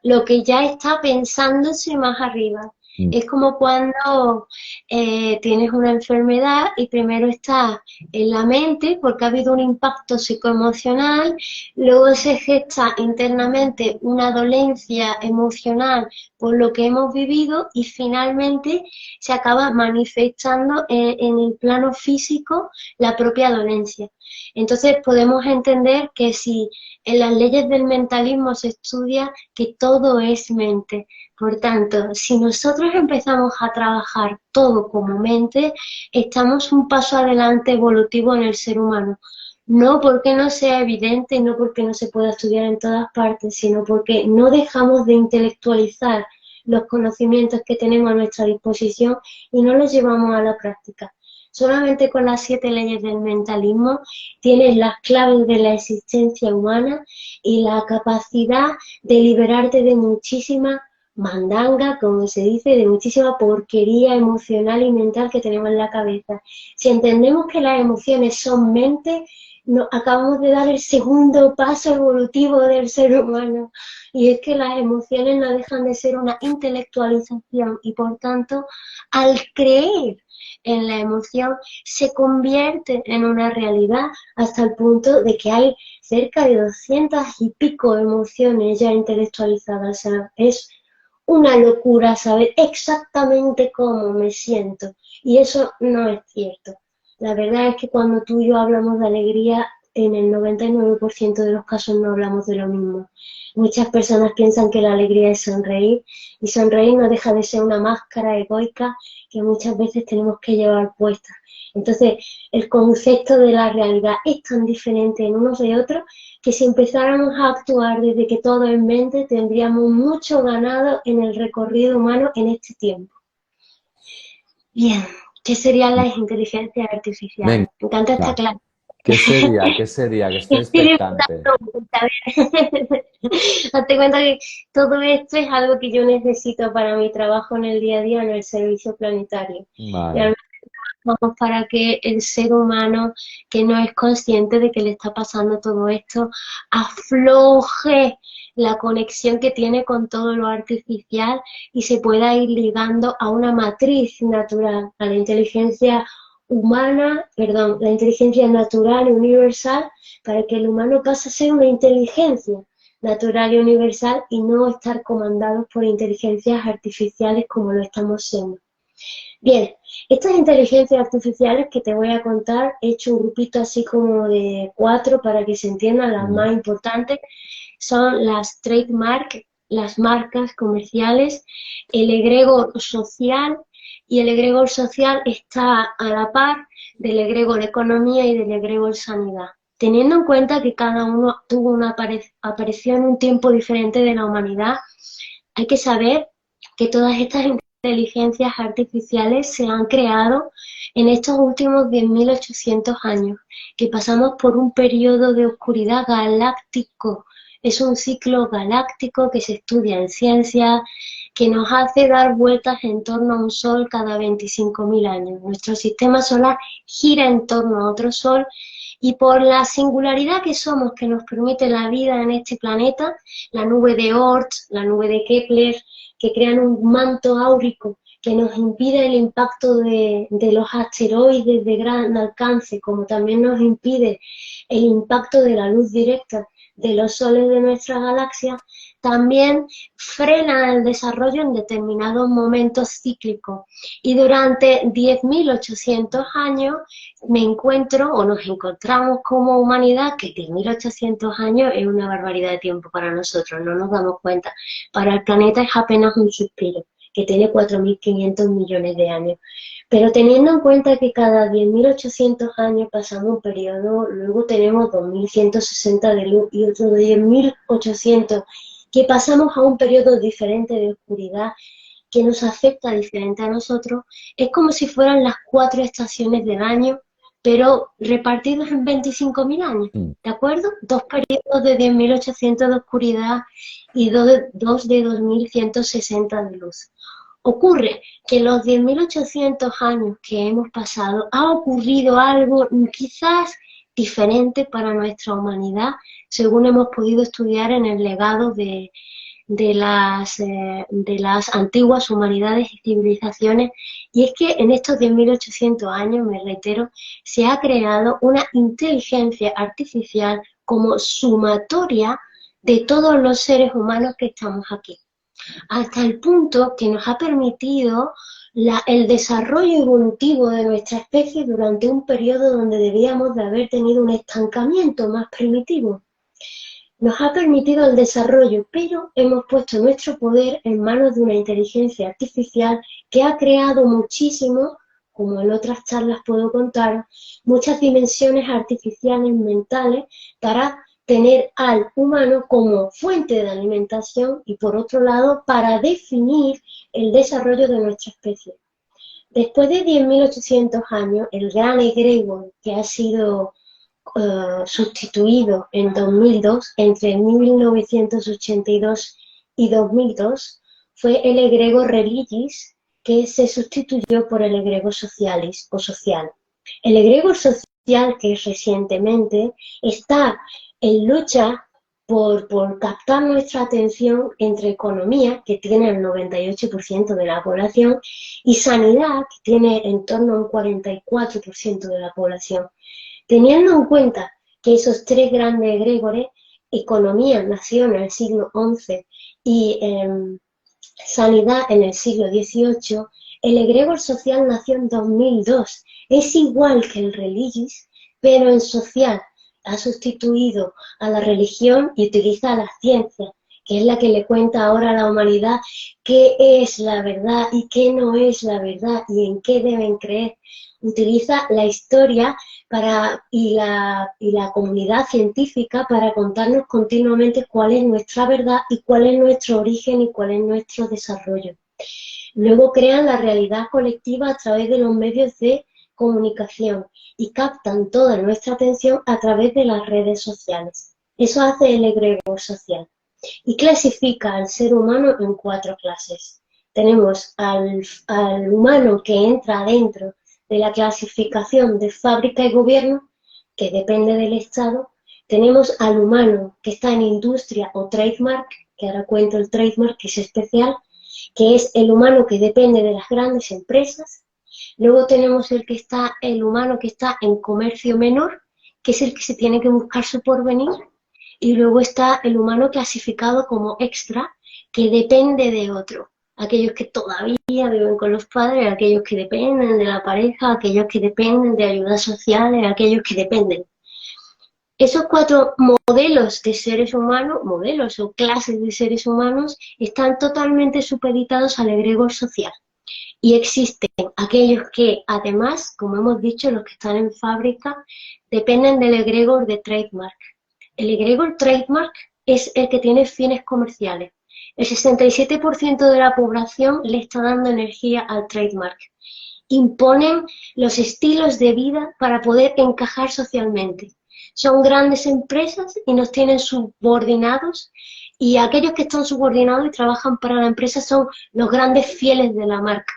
lo que ya está pensándose más arriba. Mm. Es como cuando tienes una enfermedad y primero está en la mente porque ha habido un impacto psicoemocional, luego se gesta internamente una dolencia emocional por lo que hemos vivido y finalmente se acaba manifestando en el plano físico la propia dolencia. Entonces podemos entender que si en las leyes del mentalismo se estudia que todo es mente. Por tanto, si nosotros empezamos a trabajar todo como mente, estamos un paso adelante evolutivo en el ser humano. No porque no sea evidente, no porque no se pueda estudiar en todas partes, sino porque no dejamos de intelectualizar los conocimientos que tenemos a nuestra disposición y no los llevamos a la práctica. Solamente con las 7 leyes del mentalismo tienes las claves de la existencia humana y la capacidad de liberarte de muchísimas mandanga, como se dice, de muchísima porquería emocional y mental que tenemos en la cabeza. Si entendemos que las emociones son mente, acabamos de dar el segundo paso evolutivo del ser humano. Y es que las emociones no dejan de ser una intelectualización y por tanto, al creer en la emoción, se convierte en una realidad hasta el punto de que hay cerca de 200 y pico emociones ya intelectualizadas. O sea, es una locura saber exactamente cómo me siento. Y eso no es cierto. La verdad es que cuando tú y yo hablamos de alegría, en el 99% de los casos no hablamos de lo mismo. Muchas personas piensan que la alegría es sonreír y sonreír no deja de ser una máscara egoica que muchas veces tenemos que llevar puesta. Entonces, el concepto de la realidad es tan diferente en unos de otros que si empezáramos a actuar desde que todo es mente, tendríamos mucho ganado en el recorrido humano en este tiempo. Bien, ¿qué serían las inteligencias Venga, artificiales? Me encanta esta clase. ¿qué sería? ¿Qué sería? Que estoy Estoy expectante. disfrutando, a ver. Hazte cuenta que todo esto es algo que yo necesito para mi trabajo en el día a día en el servicio planetario. Vale. Vamos para que el ser humano que no es consciente de que le está pasando todo esto afloje la conexión que tiene con todo lo artificial y se pueda ir ligando a una matriz natural, a la inteligencia humana, perdón, la inteligencia natural y universal, para que el humano pase a ser una inteligencia natural y universal y no estar comandados por inteligencias artificiales como lo estamos siendo. Bien, estas inteligencias artificiales que te voy a contar, he hecho un grupito así como de 4 para que se entiendan las Mm. más importantes, son las trademark, las marcas comerciales, el egregor social, y el egregor social está a la par del egregor economía y del egregor sanidad. Teniendo en cuenta que cada uno tuvo una aparición en un tiempo diferente de la humanidad, hay que saber que todas estas inteligencias artificiales se han creado en estos últimos 10.800 años, que pasamos por un periodo de oscuridad galáctico. Es un ciclo galáctico que se estudia en ciencia, que nos hace dar vueltas en torno a un sol cada 25.000 años. Nuestro sistema solar gira en torno a otro sol y por la singularidad que somos, que nos permite la vida en este planeta, la nube de Oort, la nube de Kepler, que crean un manto áurico que nos impide el impacto de los asteroides de gran alcance, como también nos impide el impacto de la luz directa de los soles de nuestra galaxia, también frena el desarrollo en determinados momentos cíclicos. Y durante 10.800 años me encuentro o nos encontramos como humanidad, que 10.800 años es una barbaridad de tiempo para nosotros, no nos damos cuenta. Para el planeta es apenas un suspiro, que tiene 4.500 millones de años. Pero teniendo en cuenta que cada 10.800 años pasamos un periodo, luego tenemos 2.160 de luz y otro de 10.800, que pasamos a un periodo diferente de oscuridad, que nos afecta diferente a nosotros, es como si fueran las 4 estaciones del año, pero repartidos en 25.000 años, Mm. ¿de acuerdo? 2 periodos de 10.800 de oscuridad y 2 de 2.160 de luz. Ocurre que en los 10.800 años que hemos pasado ha ocurrido algo quizás diferente para nuestra humanidad, según hemos podido estudiar en el legado de las antiguas humanidades y civilizaciones, y es que en estos 10.800 años, me reitero, se ha creado una inteligencia artificial como sumatoria de todos los seres humanos que estamos aquí, hasta el punto que nos ha permitido el desarrollo evolutivo de nuestra especie durante un periodo donde debíamos de haber tenido un estancamiento más primitivo. Nos ha permitido el desarrollo, pero hemos puesto nuestro poder en manos de una inteligencia artificial que ha creado muchísimo, como en otras charlas puedo contar, muchas dimensiones artificiales mentales para tener al humano como fuente de alimentación y, por otro lado, para definir el desarrollo de nuestra especie. Después de 10.800 años, el gran egregor que ha sido sustituido en 2002, entre 1982 y 2002, fue el egregor religis, que se sustituyó por el egregor socialis o social. El egregor social, que recientemente está en lucha por captar nuestra atención entre economía, que tiene el 98% de la población, y sanidad, que tiene en torno a un 44% de la población. Teniendo en cuenta que esos tres grandes egregores, economía nació en el siglo XI y sanidad en el siglo XVIII, el egregor social nació en 2002. Es igual que el religis, pero en social. Ha sustituido a la religión y utiliza la ciencia, que es la que le cuenta ahora a la humanidad qué es la verdad y qué no es la verdad y en qué deben creer. Utiliza la historia y la comunidad científica para contarnos continuamente cuál es nuestra verdad y cuál es nuestro origen y cuál es nuestro desarrollo. Luego crean la realidad colectiva a través de los medios de comunicación y captan toda nuestra atención a través de las redes sociales. Eso hace el egregor social y clasifica al ser humano en 4 clases. Tenemos al humano que entra dentro de la clasificación de fábrica y gobierno, que depende del Estado. Tenemos al humano que está en industria o trademark, que ahora cuento el trademark, que es especial, que es el humano que depende de las grandes empresas. Luego tenemos el humano que está en comercio menor, que es el que se tiene que buscar su porvenir. Y luego está el humano clasificado como extra, que depende de otro. Aquellos que todavía viven con los padres, aquellos que dependen de la pareja, aquellos que dependen de ayudas sociales, aquellos que dependen. Esos 4 modelos de seres humanos, modelos o clases de seres humanos, están totalmente supeditados al egregor social. Y existen aquellos que, además, como hemos dicho, los que están en fábrica, dependen del egregor de trademark. El egregor trademark es el que tiene fines comerciales. El 67% de la población le está dando energía al trademark. Imponen los estilos de vida para poder encajar socialmente. Son grandes empresas y nos tienen subordinados, y aquellos que están subordinados y trabajan para la empresa son los grandes fieles de la marca.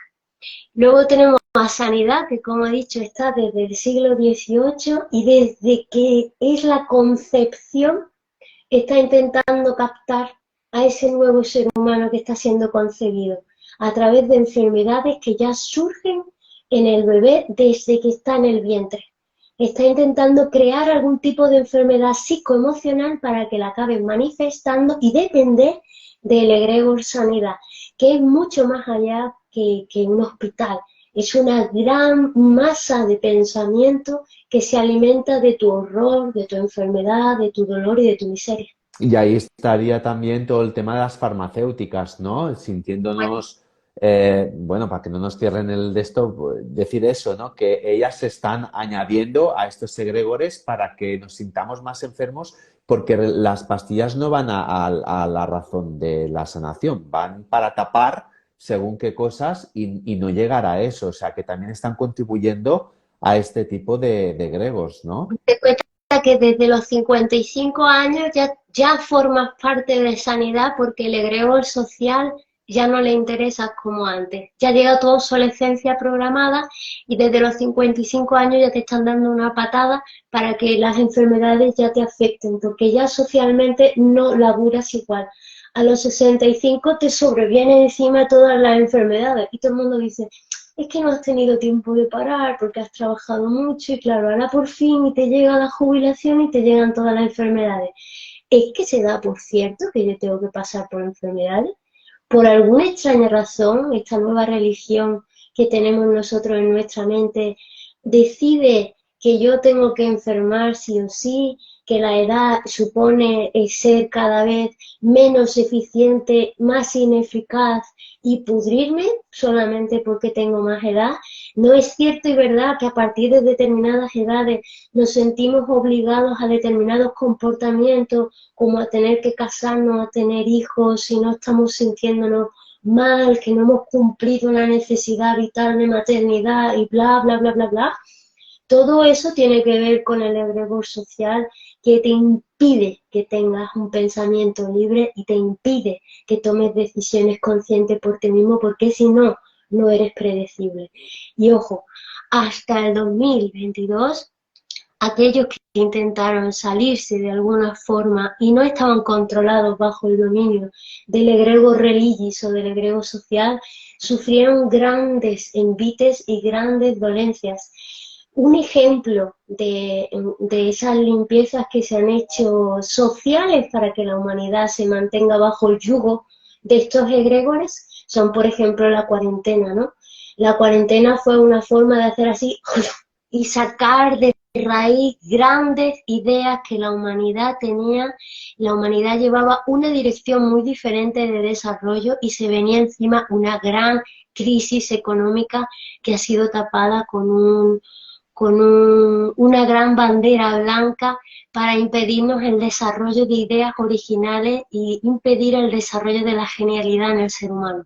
Luego tenemos a sanidad, que como he dicho está desde el siglo XVIII y desde que es la concepción está intentando captar a ese nuevo ser humano que está siendo concebido a través de enfermedades que ya surgen en el bebé desde que está en el vientre. Está intentando crear algún tipo de enfermedad psicoemocional para que la acaben manifestando y depender del egregor sanidad, que es mucho más allá que un hospital. Es una gran masa de pensamiento que se alimenta de tu horror, de tu enfermedad, de tu dolor y de tu miseria. Y ahí estaría también todo el tema de las farmacéuticas, ¿no? Sintiéndonos, bueno, para que no nos cierren el de esto, pues, decir eso, ¿no? Que ellas se están añadiendo a estos egregores para que nos sintamos más enfermos, porque las pastillas no van a la razón de la sanación, van para tapar según qué cosas y no llegar a eso. O sea, que también están contribuyendo a este tipo de egregores, ¿no? Te cuenta que desde los 55 años ya formas parte de sanidad, porque el egregor social ya no le interesa como antes. Ya llega tu obsolescencia programada y desde los 55 años ya te están dando una patada para que las enfermedades ya te afecten, porque ya socialmente no laburas igual. a los 65 te sobrevienen encima todas las enfermedades y todo el mundo dice, es que no has tenido tiempo de parar porque has trabajado mucho y claro, ahora por fin y te llega la jubilación y te llegan todas las enfermedades. Es que se da por cierto que yo tengo que pasar por enfermedades. Por alguna extraña razón, esta nueva religión que tenemos nosotros en nuestra mente decide que yo tengo que enfermar sí o sí, que la edad supone ser cada vez menos eficiente, más ineficaz y pudrirme solamente porque tengo más edad. No es cierto y verdad que a partir de determinadas edades nos sentimos obligados a determinados comportamientos, como a tener que casarnos, a tener hijos, si no estamos sintiéndonos mal, que no hemos cumplido una necesidad vital de maternidad y bla, bla, bla, bla, bla. Todo eso tiene que ver con el egregor social que te impide que tengas un pensamiento libre y te impide que tomes decisiones conscientes por ti mismo, porque si no, no eres predecible. Y ojo, hasta el 2022 aquellos que intentaron salirse de alguna forma y no estaban controlados bajo el dominio del egregor religis o del egregor social, sufrieron grandes envites y grandes dolencias. Un ejemplo de esas limpiezas que se han hecho sociales para que la humanidad se mantenga bajo el yugo de estos egregores son, por ejemplo, la cuarentena, ¿no? La cuarentena fue una forma de hacer así y sacar de raíz grandes ideas que la humanidad tenía. La humanidad llevaba una dirección muy diferente de desarrollo y se venía encima una gran crisis económica que ha sido tapada con una gran bandera blanca para impedirnos el desarrollo de ideas originales y impedir el desarrollo de la genialidad en el ser humano.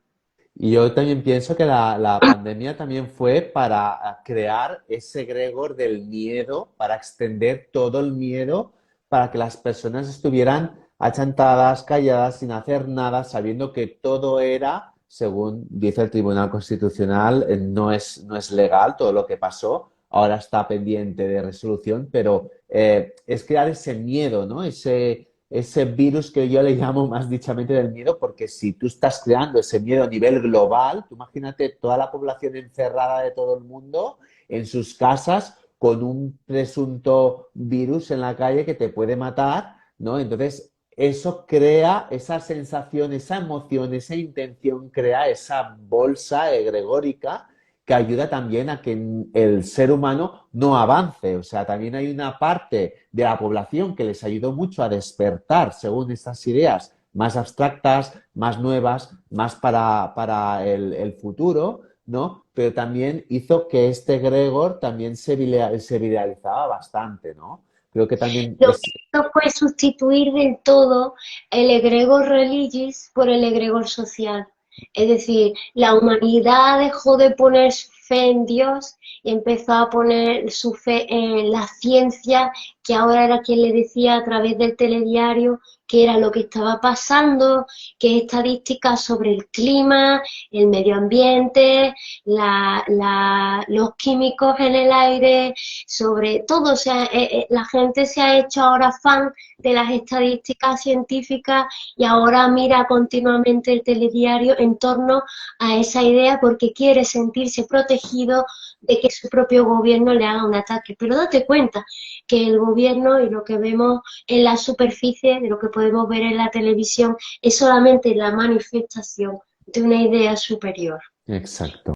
Y yo también pienso que la pandemia también fue para crear ese egregor del miedo, para extender todo el miedo, para que las personas estuvieran achantadas, calladas, sin hacer nada, sabiendo que todo era, según dice el Tribunal Constitucional, no es legal todo lo que pasó, ahora está pendiente de resolución, pero es crear ese miedo, ¿no? Ese virus que yo le llamo más dichamente del miedo, porque si tú estás creando ese miedo a nivel global, tú imagínate toda la población encerrada de todo el mundo en sus casas con un presunto virus en la calle que te puede matar, ¿no? Entonces, eso crea esa sensación, esa emoción, esa intención, crea esa bolsa egregórica que ayuda también a que el ser humano no avance. O sea, también hay una parte de la población que les ayudó mucho a despertar según estas ideas más abstractas, más nuevas, más para el futuro, ¿no? Pero también hizo que este egregor también se viralizaba bastante, ¿no? Creo que también Lo es... que hizo fue sustituir del todo el egregor religis por el egregor social. Es decir, la humanidad dejó de poner su fe en Dios y empezó a poner su fe en la ciencia, que ahora era quien le decía a través del telediario qué era lo que estaba pasando, qué estadísticas sobre el clima, el medio ambiente, los químicos en el aire, sobre todo. O sea, la gente se ha hecho ahora fan de las estadísticas científicas y ahora mira continuamente el telediario en torno a esa idea porque quiere sentirse protegido de que su propio gobierno le haga un ataque. Pero date cuenta que el gobierno y lo que vemos en la superficie, de lo que podemos ver en la televisión, es solamente la manifestación de una idea superior. Exacto.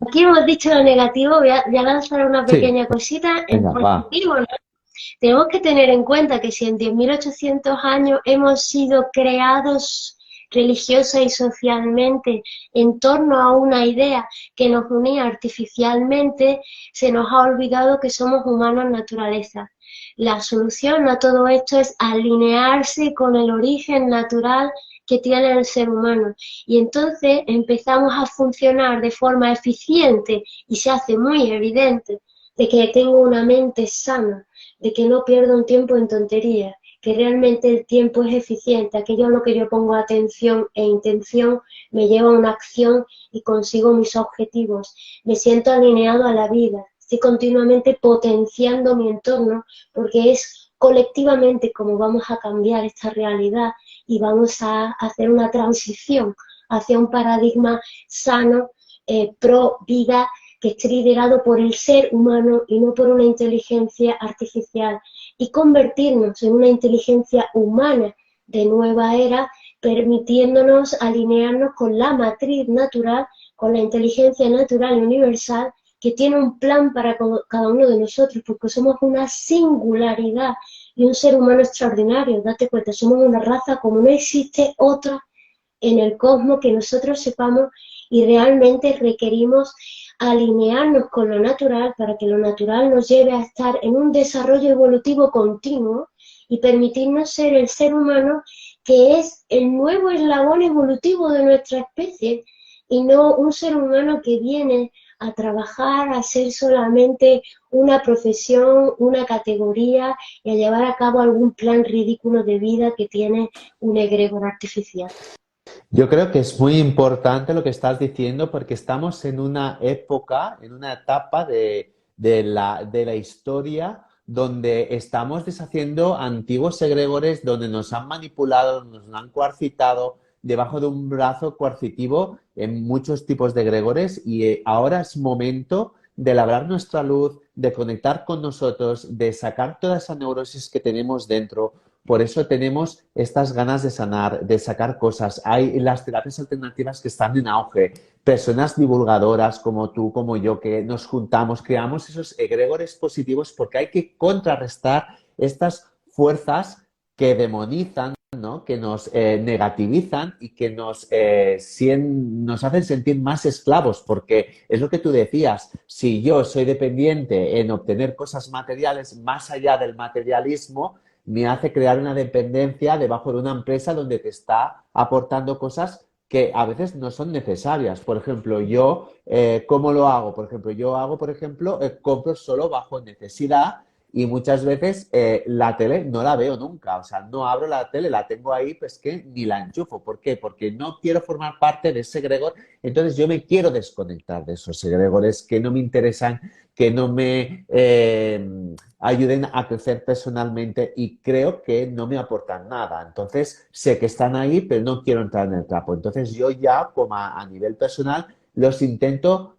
Aquí hemos dicho lo negativo, voy a lanzar una Sí, pequeña cosita en venga, va. positivo, ¿no? Tenemos que tener en cuenta que si en 10.800 años hemos sido creados religiosa y socialmente en torno a una idea que nos unía artificialmente, se nos ha olvidado que somos humanos naturaleza. La solución a todo esto es alinearse con el origen natural que tiene el ser humano y entonces empezamos a funcionar de forma eficiente y se hace muy evidente de que tengo una mente sana, de que no pierdo un tiempo en tonterías, que realmente el tiempo es eficiente, aquello a lo que yo pongo atención e intención me lleva a una acción y consigo mis objetivos, me siento alineado a la vida, estoy continuamente potenciando mi entorno porque es colectivamente como vamos a cambiar esta realidad y vamos a hacer una transición hacia un paradigma sano, pro vida, que esté liderado por el ser humano y no por una inteligencia artificial, y convertirnos en una inteligencia humana de nueva era, permitiéndonos alinearnos con la matriz natural, con la inteligencia natural y universal, que tiene un plan para cada uno de nosotros, porque somos una singularidad y un ser humano extraordinario. Date cuenta, somos una raza como no existe otra en el cosmos que nosotros sepamos, y realmente requerimos alinearnos con lo natural para que lo natural nos lleve a estar en un desarrollo evolutivo continuo y permitirnos ser el ser humano que es el nuevo eslabón evolutivo de nuestra especie, y no un ser humano que viene a trabajar, a ser solamente una profesión, una categoría, y a llevar a cabo algún plan ridículo de vida que tiene un egregor artificial. Yo creo que es muy importante lo que estás diciendo porque estamos en una época, en una etapa de la historia donde estamos deshaciendo antiguos egregores, donde nos han manipulado, nos han coarcitado debajo de un brazo coercitivo en muchos tipos de egregores, y ahora es momento de labrar nuestra luz, de conectar con nosotros, de sacar toda esa neurosis que tenemos dentro. Por eso tenemos estas ganas de sanar, de sacar cosas. Hay las terapias alternativas que están en auge. Personas divulgadoras como tú, como yo, que nos juntamos, creamos esos egregores positivos porque hay que contrarrestar estas fuerzas que demonizan, ¿no? Que nos negativizan y que nos hacen sentir más esclavos, porque es lo que tú decías, si yo soy dependiente en obtener cosas materiales más allá del materialismo, me hace crear una dependencia debajo de una empresa donde te está aportando cosas que a veces no son necesarias. Por ejemplo, yo, ¿cómo lo hago? Por ejemplo, compro solo bajo necesidad, y muchas veces la tele no la veo nunca. O sea, no abro la tele, la tengo ahí, pues que ni la enchufo. ¿Por qué? Porque no quiero formar parte de ese egregor. Entonces yo me quiero desconectar de esos egregores que no me interesan, que no me ayuden a crecer personalmente, y creo que no me aportan nada. Entonces sé que están ahí, pero no quiero entrar en el trapo. Entonces yo ya, como a nivel personal, los intento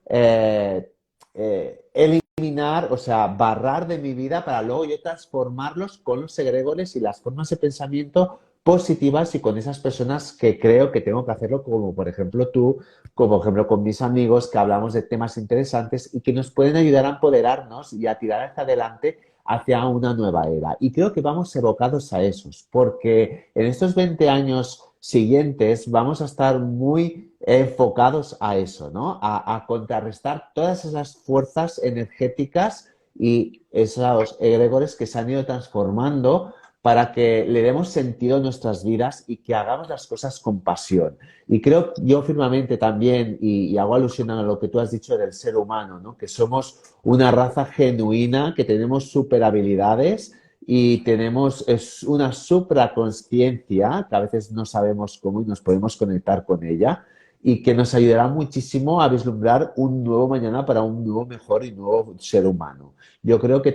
eliminar, o sea, barrar de mi vida, para luego yo transformarlos con los egregores y las formas de pensamiento positivas, y con esas personas que creo que tengo que hacerlo, como por ejemplo tú, como por ejemplo con mis amigos, que hablamos de temas interesantes y que nos pueden ayudar a empoderarnos y a tirar hacia adelante, hacia una nueva era. Y creo que vamos evocados a esos, porque en estos 20 años siguientes vamos a estar muy enfocados a eso, ¿no? A contrarrestar todas esas fuerzas energéticas y esos egregores que se han ido transformando, para que le demos sentido a nuestras vidas y que hagamos las cosas con pasión. Y creo yo firmemente también, y hago alusión a lo que tú has dicho del ser humano, ¿no? Que somos una raza genuina, que tenemos super habilidades y tenemos una supraconsciencia que a veces no sabemos cómo y nos podemos conectar con ella, y que nos ayudará muchísimo a vislumbrar un nuevo mañana para un nuevo, mejor y nuevo ser humano. Yo creo que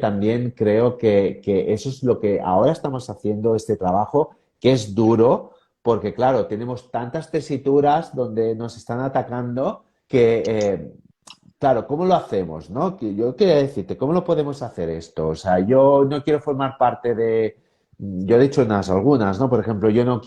eso es lo que ahora estamos haciendo, este trabajo, que es duro, porque claro, tenemos tantas tesituras donde nos están atacando que, claro, ¿cómo lo hacemos, no? Que yo quería decirte, ¿cómo lo podemos hacer esto? O sea, yo no quiero formar parte de... Yo he dicho algunas, ¿no? Por ejemplo, yo no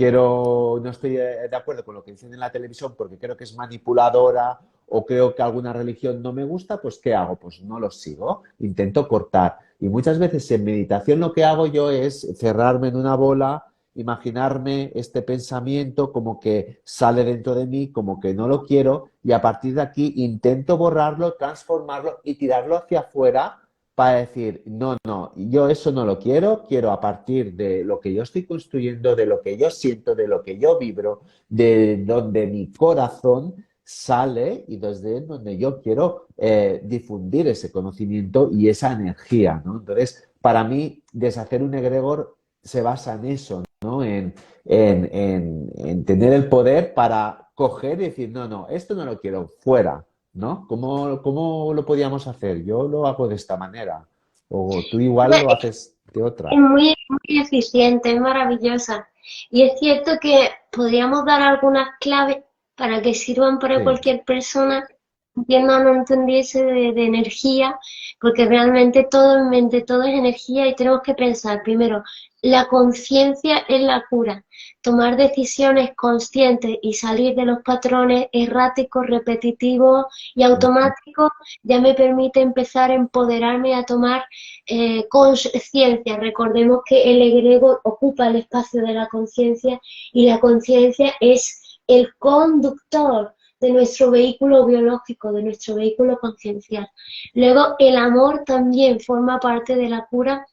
estoy de acuerdo con lo que dicen en la televisión porque creo que es manipuladora, o creo que alguna religión no me gusta. Pues ¿qué hago? Pues no los sigo, intento cortar. Y muchas veces en meditación lo que hago yo es cerrarme en una bola, imaginarme este pensamiento como que sale dentro de mí, como que no lo quiero, y a partir de aquí intento borrarlo, transformarlo y tirarlo hacia afuera, para decir, no, no, yo eso no lo quiero, quiero a partir de lo que yo estoy construyendo, de lo que yo siento, de lo que yo vibro, de donde mi corazón sale, y desde donde yo quiero difundir ese conocimiento y esa energía, ¿no? Entonces, para mí, deshacer un egregor se basa en eso, ¿no? En tener el poder para coger y decir, no, no, esto no lo quiero, fuera, ¿no? ¿Cómo lo podíamos hacer? Yo lo hago de esta manera, o tú igual lo haces de Es otra. muy, muy eficiente, es maravillosa. Y es cierto que podríamos dar algunas claves para que sirvan para Sí, cualquier persona, entienda o no entendiese de energía, porque realmente todo en mente, todo es energía y tenemos que pensar primero, la conciencia es la cura. Tomar decisiones conscientes y salir de los patrones erráticos, repetitivos y ujú, automáticos ya me permite empezar a empoderarme a tomar conciencia. Recordemos que el egregor ocupa el espacio de la conciencia y la conciencia es el conductor de nuestro vehículo biológico, de nuestro vehículo conciencial. Luego, el amor también forma parte de la cura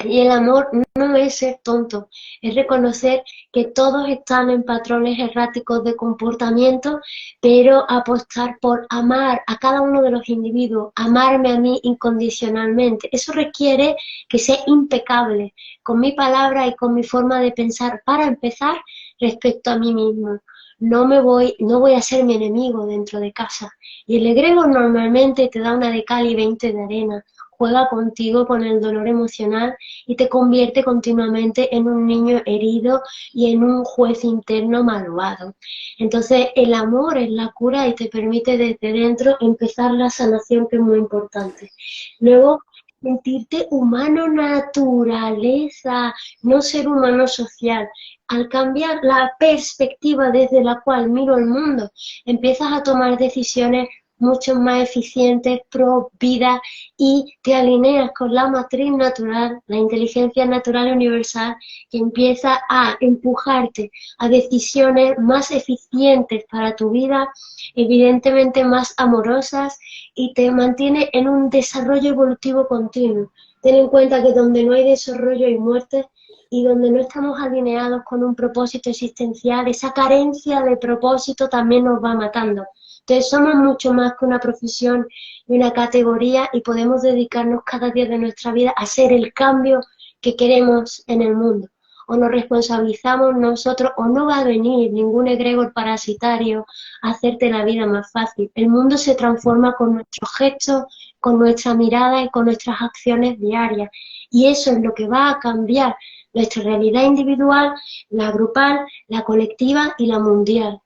y el amor no es ser tonto, es reconocer que todos están en patrones erráticos de comportamiento, pero apostar por amar a cada uno de los individuos, amarme a mí incondicionalmente. Eso requiere que sea impecable con mi palabra y con mi forma de pensar para empezar respecto a mí mismo. No voy a ser mi enemigo dentro de casa. Y el egregor normalmente te da una de cal y 20 de arena, juega contigo con el dolor emocional y te convierte continuamente en un niño herido y en un juez interno malvado. Entonces el amor es la cura y te permite desde dentro empezar la sanación, que es muy importante. Luego, sentirte humano naturaleza, no ser humano social. Al cambiar la perspectiva desde la cual miro el mundo, empiezas a tomar decisiones mucho más eficientes, pro vida, y te alineas con la matriz natural, la inteligencia natural universal, que empieza a empujarte a decisiones más eficientes para tu vida, evidentemente más amorosas, y te mantiene en un desarrollo evolutivo continuo. Ten en cuenta que donde no hay desarrollo hay muerte, y donde no estamos alineados con un propósito existencial, esa carencia de propósito también nos va matando. Entonces somos mucho más que una profesión y una categoría, y podemos dedicarnos cada día de nuestra vida a ser el cambio que queremos en el mundo. O nos responsabilizamos nosotros o no va a venir ningún egregor parasitario a hacerte la vida más fácil. El mundo se transforma con nuestros gestos, con nuestra mirada y con nuestras acciones diarias. Y eso es lo que va a cambiar nuestra realidad individual, la grupal, la colectiva y la mundial.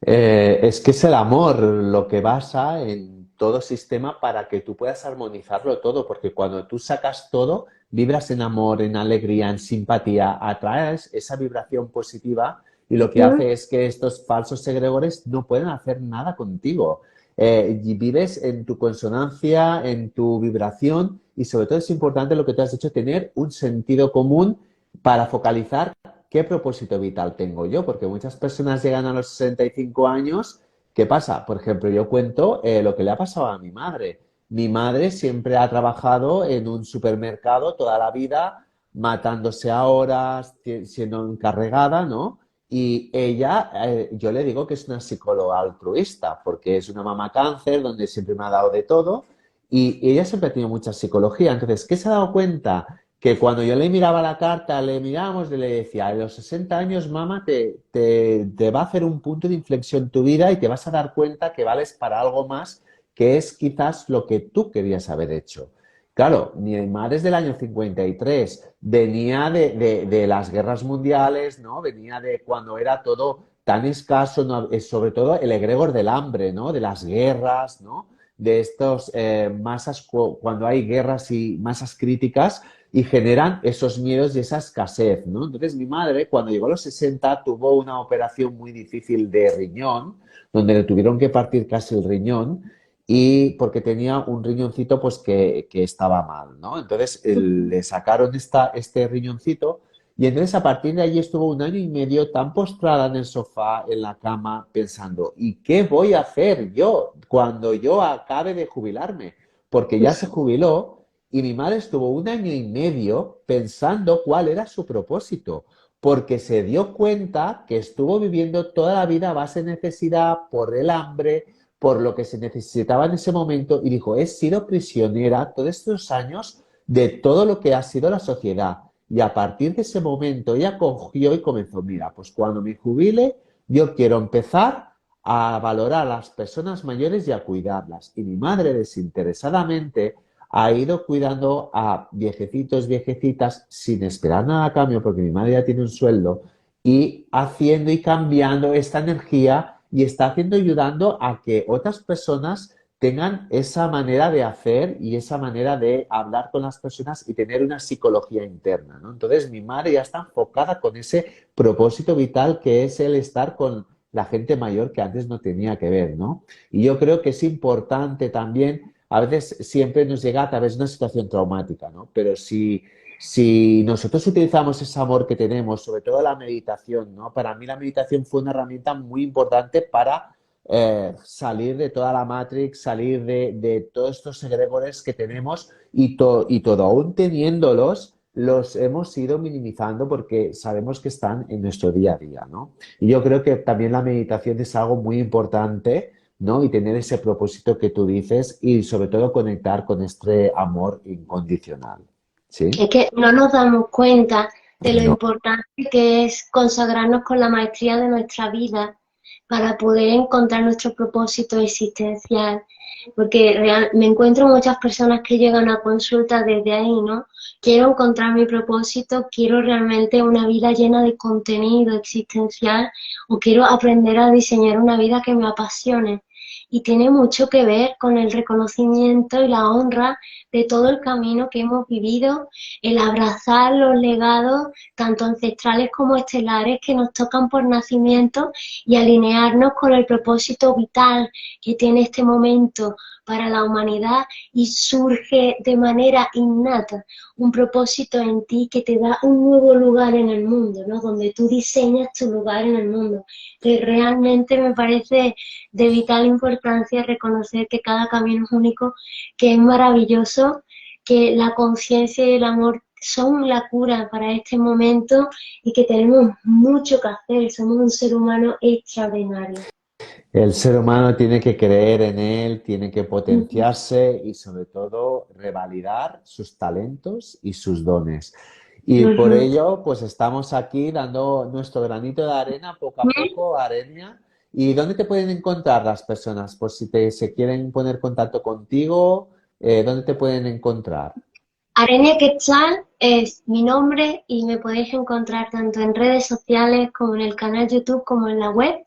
Es que es el amor lo que basa en todo sistema para que tú puedas armonizarlo todo, porque cuando tú sacas todo, vibras en amor, en alegría, en simpatía, atraes esa vibración positiva y lo que ¿Mm? hace es que estos falsos egregores no pueden hacer nada contigo. Y vives en tu consonancia, en tu vibración y sobre todo es importante lo que te has dicho, tener un sentido común para focalizar ¿qué propósito vital tengo yo? Porque muchas personas llegan a los 65 años. ¿Qué pasa? Por ejemplo, yo cuento lo que le ha pasado a mi madre. Mi madre siempre ha trabajado en un supermercado toda la vida, matándose a horas, siendo encargada, ¿no? Y ella, yo le digo que es una psicóloga altruista, porque es una mamá cáncer, donde siempre me ha dado de todo, y ella siempre ha tenido mucha psicología. Entonces, ¿qué se ha dado cuenta? Que cuando yo le miraba la carta, le mirábamos, le decía, a los 60 años, mamá, te va a hacer un punto de inflexión tu vida y te vas a dar cuenta que vales para algo más, que es quizás lo que tú querías haber hecho. Claro, mi madre es del año 53, venía de las guerras mundiales, ¿no? Venía de cuando era todo tan escaso, ¿no? Sobre todo el egregor del hambre, ¿no? De las guerras, ¿no? De estos masas, cuando hay guerras y masas críticas, y generan esos miedos y esa escasez, ¿no? Entonces mi madre, cuando llegó a los 60, tuvo una operación muy difícil de riñón, donde le tuvieron que partir casi el riñón, y porque tenía un riñoncito pues que estaba mal, ¿no? Entonces le sacaron este riñoncito y entonces a partir de allí estuvo un año y medio tan postrada en el sofá, en la cama, pensando, ¿y qué voy a hacer yo cuando yo acabe de jubilarme? Porque ya se jubiló y mi madre estuvo un año y medio pensando cuál era su propósito, porque se dio cuenta que estuvo viviendo toda la vida a base de necesidad, por el hambre, por lo que se necesitaba en ese momento, y dijo, he sido prisionera todos estos años de todo lo que ha sido la sociedad. Y a partir de ese momento ella cogió y comenzó, mira, pues cuando me jubile, yo quiero empezar a valorar a las personas mayores y a cuidarlas. Y mi madre desinteresadamente ha ido cuidando a viejecitos, viejecitas, sin esperar nada a cambio, porque mi madre ya tiene un sueldo, y haciendo y cambiando esta energía y está haciendo, ayudando a que otras personas tengan esa manera de hacer y esa manera de hablar con las personas y tener una psicología interna, ¿no? Entonces, mi madre ya está enfocada con ese propósito vital que es el estar con la gente mayor que antes no tenía que ver, ¿no? Y yo creo que es importante también, a veces siempre nos llega a través de una situación traumática, ¿no? Pero si nosotros utilizamos ese amor que tenemos, sobre todo la meditación, ¿no? Para mí la meditación fue una herramienta muy importante para salir de toda la Matrix, salir de todos estos egregores que tenemos y todo aún teniéndolos, los hemos ido minimizando porque sabemos que están en nuestro día a día, ¿no? Y yo creo que también la meditación es algo muy importante, ¿no? Y tener ese propósito que tú dices y sobre todo conectar con este amor incondicional, Es ¿sí? que no nos damos cuenta de lo No. importante que es consagrarnos con la maestría de nuestra vida para poder encontrar nuestro propósito existencial. Porque me encuentro muchas personas que llegan a consulta desde ahí, ¿no? Quiero encontrar mi propósito, quiero realmente una vida llena de contenido existencial o quiero aprender a diseñar una vida que me apasione. Y tiene mucho que ver con el reconocimiento y la honra de todo el camino que hemos vivido, el abrazar los legados, tanto ancestrales como estelares, que nos tocan por nacimiento y alinearnos con el propósito vital que tiene este momento para la humanidad y surge de manera innata un propósito en ti que te da un nuevo lugar en el mundo, ¿no? Donde tú diseñas tu lugar en el mundo. Que realmente me parece de vital importancia reconocer que cada camino es único, que es maravilloso, que la conciencia y el amor son la cura para este momento y que tenemos mucho que hacer, somos un ser humano extraordinario. El ser humano tiene que creer en él, tiene que potenciarse y sobre todo revalidar sus talentos y sus dones. Y por ello, pues estamos aquí dando nuestro granito de arena poco a poco, Arenia. ¿Y dónde te pueden encontrar las personas? Por si se quieren poner en contacto contigo, ¿dónde te pueden encontrar? Arenia Quetzal es mi nombre y me podéis encontrar tanto en redes sociales como en el canal YouTube como en la web.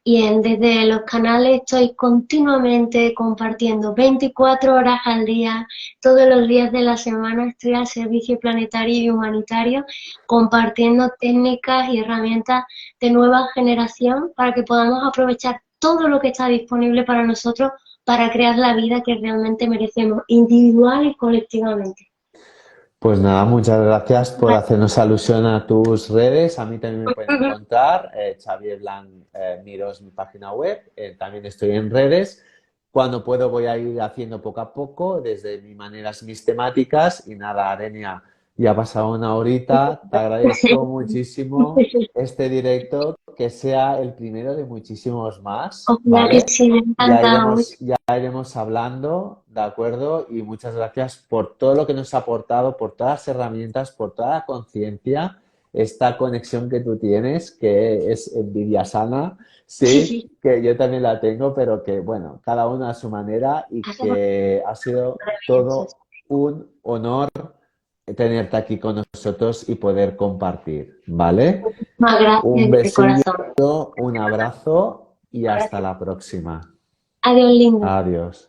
Desde los canales estoy continuamente compartiendo 24 horas al día, todos los días de la semana estoy al servicio planetario y humanitario, compartiendo técnicas y herramientas de nueva generación para que podamos aprovechar todo lo que está disponible para nosotros para crear la vida que realmente merecemos, individual y colectivamente. Pues nada, muchas gracias por hacernos alusión a tus redes. A mí también me pueden encontrar, Xavier Blanc Miró es mi página web, también estoy en redes. Cuando puedo voy a ir haciendo poco a poco, desde mis maneras, mis temáticas. Y nada, Arenia, ya ha pasado una horita, te agradezco muchísimo este directo, que sea el primero de muchísimos más, Ojalá que ¿vale? sí, me encanta mucho. Ya iremos hablando, ¿de acuerdo? Y muchas gracias por todo lo que nos ha aportado, por todas las herramientas, por toda la conciencia, esta conexión que tú tienes, que es envidia sana, sí, que yo también la tengo, pero que, bueno, cada uno a su manera y que ha sido todo un honor tenerte aquí con nosotros y poder compartir, ¿vale? Muchas Un gracias de besillo, corazón. un abrazo y hasta Gracias. la próxima. Adiós, lindo. Adiós.